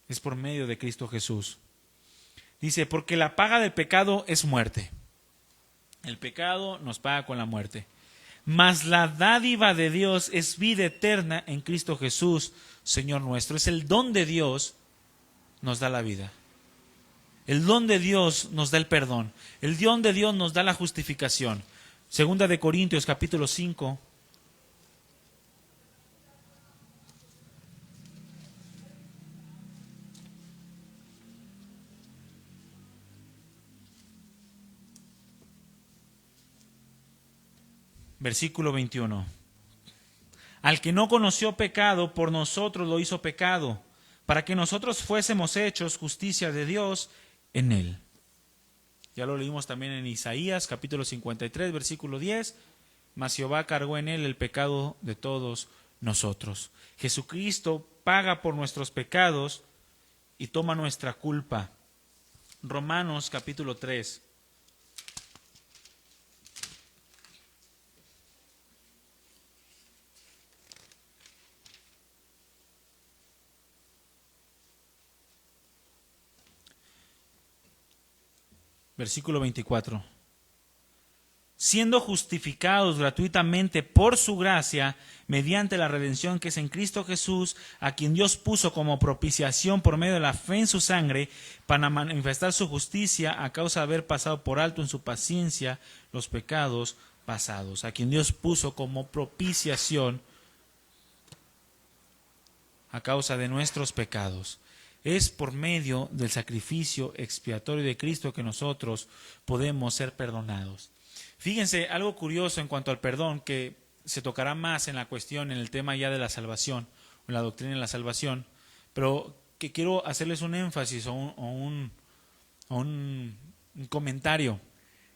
S1: es por medio de Cristo Jesús. Dice, porque la paga del pecado es muerte. El pecado nos paga con la muerte. Mas la dádiva de Dios es vida eterna en Cristo Jesús, Señor nuestro. Es el don de Dios nos da la vida. El don de Dios nos da el perdón. El don de Dios nos da la justificación. Segunda de Corintios capítulo 5. Versículo 21. Al que no conoció pecado, por nosotros lo hizo pecado, para que nosotros fuésemos hechos justicia de Dios en él. Ya lo leímos también en Isaías, capítulo 53, versículo 10. Mas Jehová cargó en él el pecado de todos nosotros. Jesucristo paga por nuestros pecados y toma nuestra culpa. Romanos, capítulo 3. Versículo 24. Siendo justificados gratuitamente por su gracia, mediante la redención que es en Cristo Jesús, a quien Dios puso como propiciación por medio de la fe en su sangre, para manifestar su justicia a causa de haber pasado por alto en su paciencia los pecados pasados. A quien Dios puso como propiciación a causa de nuestros pecados. Es por medio del sacrificio expiatorio de Cristo que nosotros podemos ser perdonados. Fíjense, algo curioso en cuanto al perdón, que se tocará más en la cuestión, en el tema ya de la salvación, o en la doctrina de la salvación, pero que quiero hacerles un énfasis o un comentario.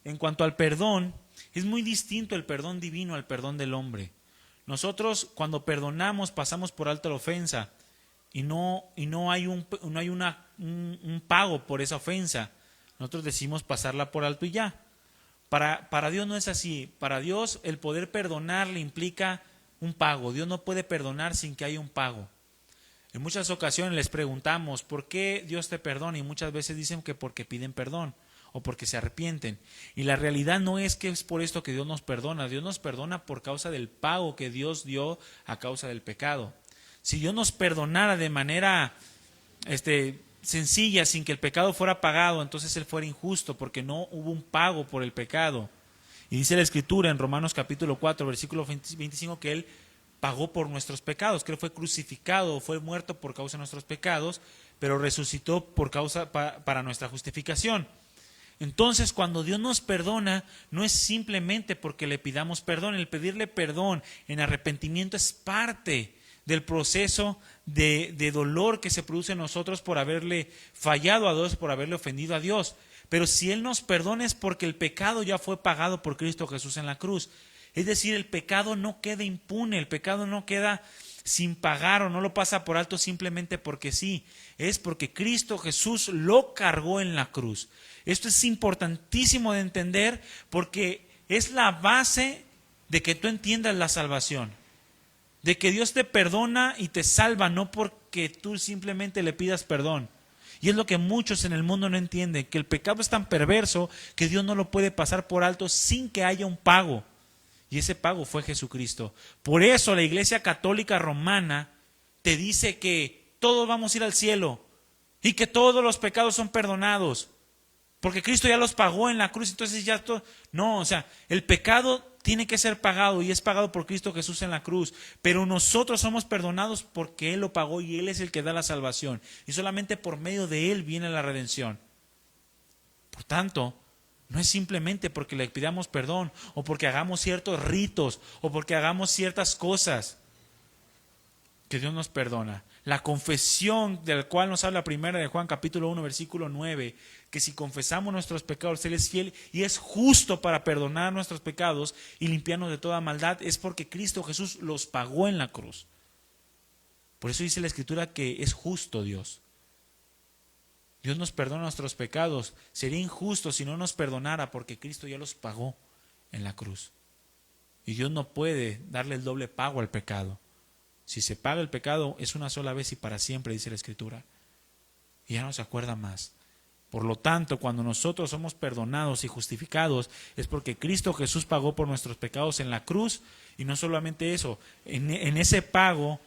S1: En cuanto al perdón, es muy distinto el perdón divino al perdón del hombre. Nosotros cuando perdonamos pasamos por alto la ofensa, y no hay un pago por esa ofensa. Nosotros decimos pasarla por alto y ya. Para Dios no es así. Para Dios el poder perdonar le implica un pago. Dios no puede perdonar sin que haya un pago. En muchas ocasiones les preguntamos ¿por qué Dios te perdona? Y muchas veces dicen que porque piden perdón o porque se arrepienten. Y la realidad no es que es por esto que Dios nos perdona. Dios nos perdona por causa del pago que Dios dio a causa del pecado. Si Dios nos perdonara de manera sencilla, sin que el pecado fuera pagado, entonces Él fuera injusto, porque no hubo un pago por el pecado. Y dice la Escritura en Romanos capítulo 4, versículo 25, que Él pagó por nuestros pecados, que Él fue crucificado, fue muerto por causa de nuestros pecados, pero resucitó por causa para nuestra justificación. Entonces, cuando Dios nos perdona, no es simplemente porque le pidamos perdón. El pedirle perdón en arrepentimiento es parte del proceso de dolor que se produce en nosotros por haberle fallado a Dios, por haberle ofendido a Dios. Pero si Él nos perdona es porque el pecado ya fue pagado por Cristo Jesús en la cruz. Es decir, el pecado no queda impune, el pecado no queda sin pagar o no lo pasa por alto simplemente porque sí. Es porque Cristo Jesús lo cargó en la cruz. Esto es importantísimo de entender porque es la base de que tú entiendas la salvación. De que Dios te perdona y te salva, no porque tú simplemente le pidas perdón. Y es lo que muchos en el mundo no entienden, que el pecado es tan perverso que Dios no lo puede pasar por alto sin que haya un pago. Y ese pago fue Jesucristo. Por eso la Iglesia Católica Romana te dice que todos vamos a ir al cielo y que todos los pecados son perdonados, porque Cristo ya los pagó en la cruz. Entonces ya todo... No, o sea, el pecado tiene que ser pagado y es pagado por Cristo Jesús en la cruz, pero nosotros somos perdonados porque Él lo pagó y Él es el que da la salvación, y solamente por medio de Él viene la redención. Por tanto, no es simplemente porque le pidamos perdón o porque hagamos ciertos ritos o porque hagamos ciertas cosas que Dios nos perdona. La confesión de la cual nos habla primera de Juan capítulo 1 versículo 9, que si confesamos nuestros pecados, Él es fiel y es justo para perdonar nuestros pecados y limpiarnos de toda maldad, es porque Cristo Jesús los pagó en la cruz. Por eso dice la Escritura que es justo Dios. Dios nos perdona nuestros pecados. Sería injusto si no nos perdonara, porque Cristo ya los pagó en la cruz. Y Dios no puede darle el doble pago al pecado. Si se paga el pecado es una sola vez y para siempre, dice la Escritura. Y ya no se acuerda más. Por lo tanto, cuando nosotros somos perdonados y justificados, es porque Cristo Jesús pagó por nuestros pecados en la cruz. Y no solamente eso, en ese pago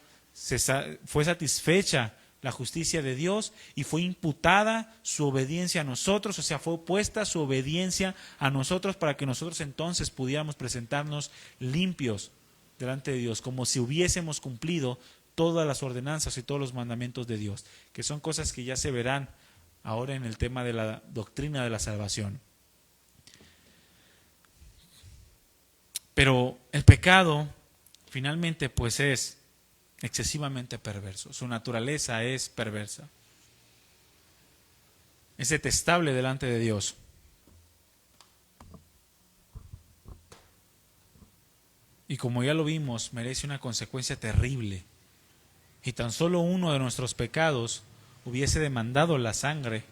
S1: fue satisfecha la justicia de Dios y fue imputada su obediencia a nosotros, o sea, fue puesta su obediencia a nosotros para que nosotros entonces pudiéramos presentarnos limpios delante de Dios, como si hubiésemos cumplido todas las ordenanzas y todos los mandamientos de Dios, que son cosas que ya se verán ahora en el tema de la doctrina de la salvación. Pero el pecado finalmente pues es excesivamente perverso. Su naturaleza es perversa. Es detestable delante de Dios. Y como ya lo vimos, merece una consecuencia terrible. Y tan solo uno de nuestros pecados hubiese demandado la sangre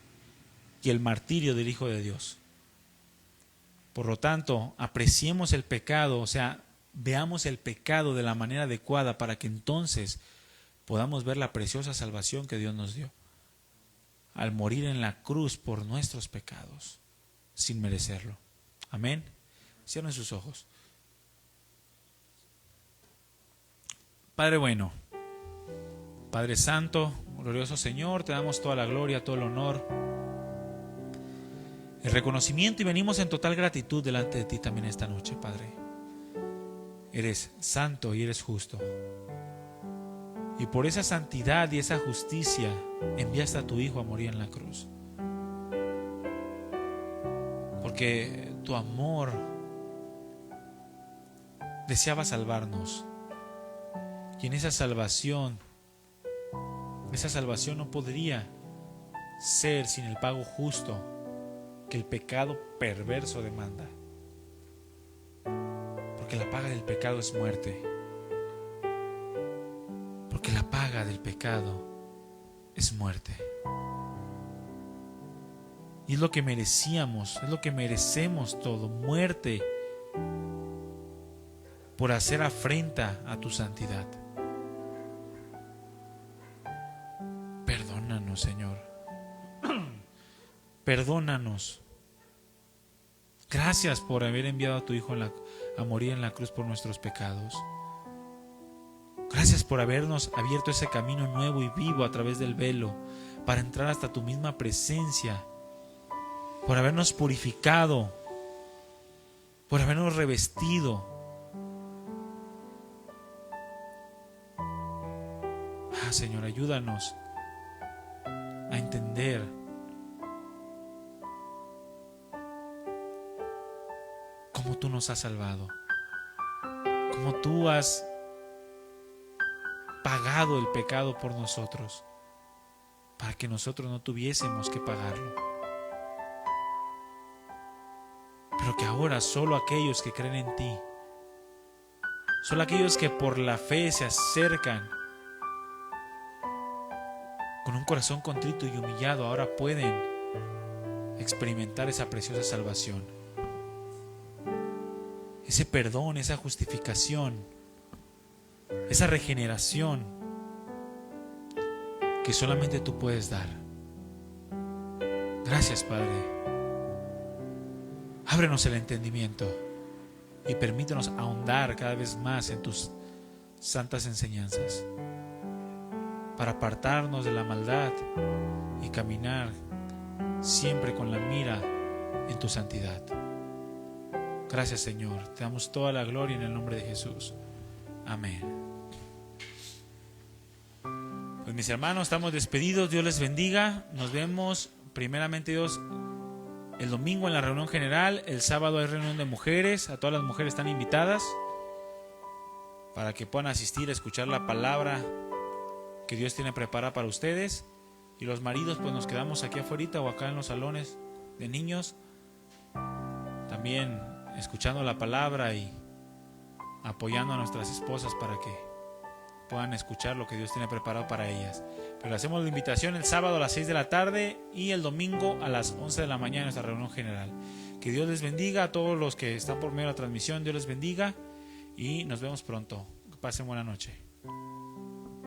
S1: y el martirio del Hijo de Dios. Por lo tanto, apreciemos el pecado, o sea, veamos el pecado de la manera adecuada para que entonces podamos ver la preciosa salvación que Dios nos dio al morir en la cruz por nuestros pecados, sin merecerlo. Amén. Cierren sus ojos. Padre bueno, Padre Santo, glorioso Señor, te damos toda la gloria, todo el honor, el reconocimiento, y venimos en total gratitud delante de ti también esta noche, Padre. Eres santo y eres justo. Y por esa santidad y esa justicia enviaste a tu Hijo a morir en la cruz. Porque tu amor deseaba salvarnos. Y en esa salvación no podría ser sin el pago justo que el pecado perverso demanda. Porque la paga del pecado es muerte. Porque la paga del pecado es muerte. Y es lo que merecíamos, es lo que merecemos todo, muerte, por hacer afrenta a tu santidad. Perdónanos, Señor. Perdónanos. Gracias por haber enviado a tu Hijo a morir en la cruz por nuestros pecados. Gracias por habernos abierto ese camino nuevo y vivo a través del velo para entrar hasta tu misma presencia, por habernos purificado, por habernos revestido. Señor, ayúdanos a entender cómo tú nos has salvado, cómo tú has pagado el pecado por nosotros, para que nosotros no tuviésemos que pagarlo. Pero que ahora solo aquellos que creen en ti, solo aquellos que por la fe se acercan con un corazón contrito y humillado, ahora pueden experimentar esa preciosa salvación, ese perdón, esa justificación, esa regeneración que solamente tú puedes dar. Gracias, Padre. Ábrenos el entendimiento y permítenos ahondar cada vez más en tus santas enseñanzas, para apartarnos de la maldad y caminar siempre con la mira en tu santidad. Gracias, Señor. Te damos toda la gloria en el nombre de Jesús. Amén. Pues mis hermanos, estamos despedidos. Dios les bendiga. Nos vemos, primeramente Dios, el domingo en la reunión general. El sábado hay reunión de mujeres. A todas las mujeres están invitadas para que puedan asistir a escuchar la palabra que Dios tiene preparada para ustedes. Y los maridos, pues nos quedamos aquí afuera o acá en los salones de niños, también escuchando la palabra y apoyando a nuestras esposas para que puedan escuchar lo que Dios tiene preparado para ellas. Pero hacemos la invitación el sábado a las 6 de la tarde y el domingo a las 11 de la mañana en nuestra reunión general. Que Dios les bendiga a todos los que están por medio de la transmisión. Dios les bendiga y nos vemos pronto. Que pasen buena noche.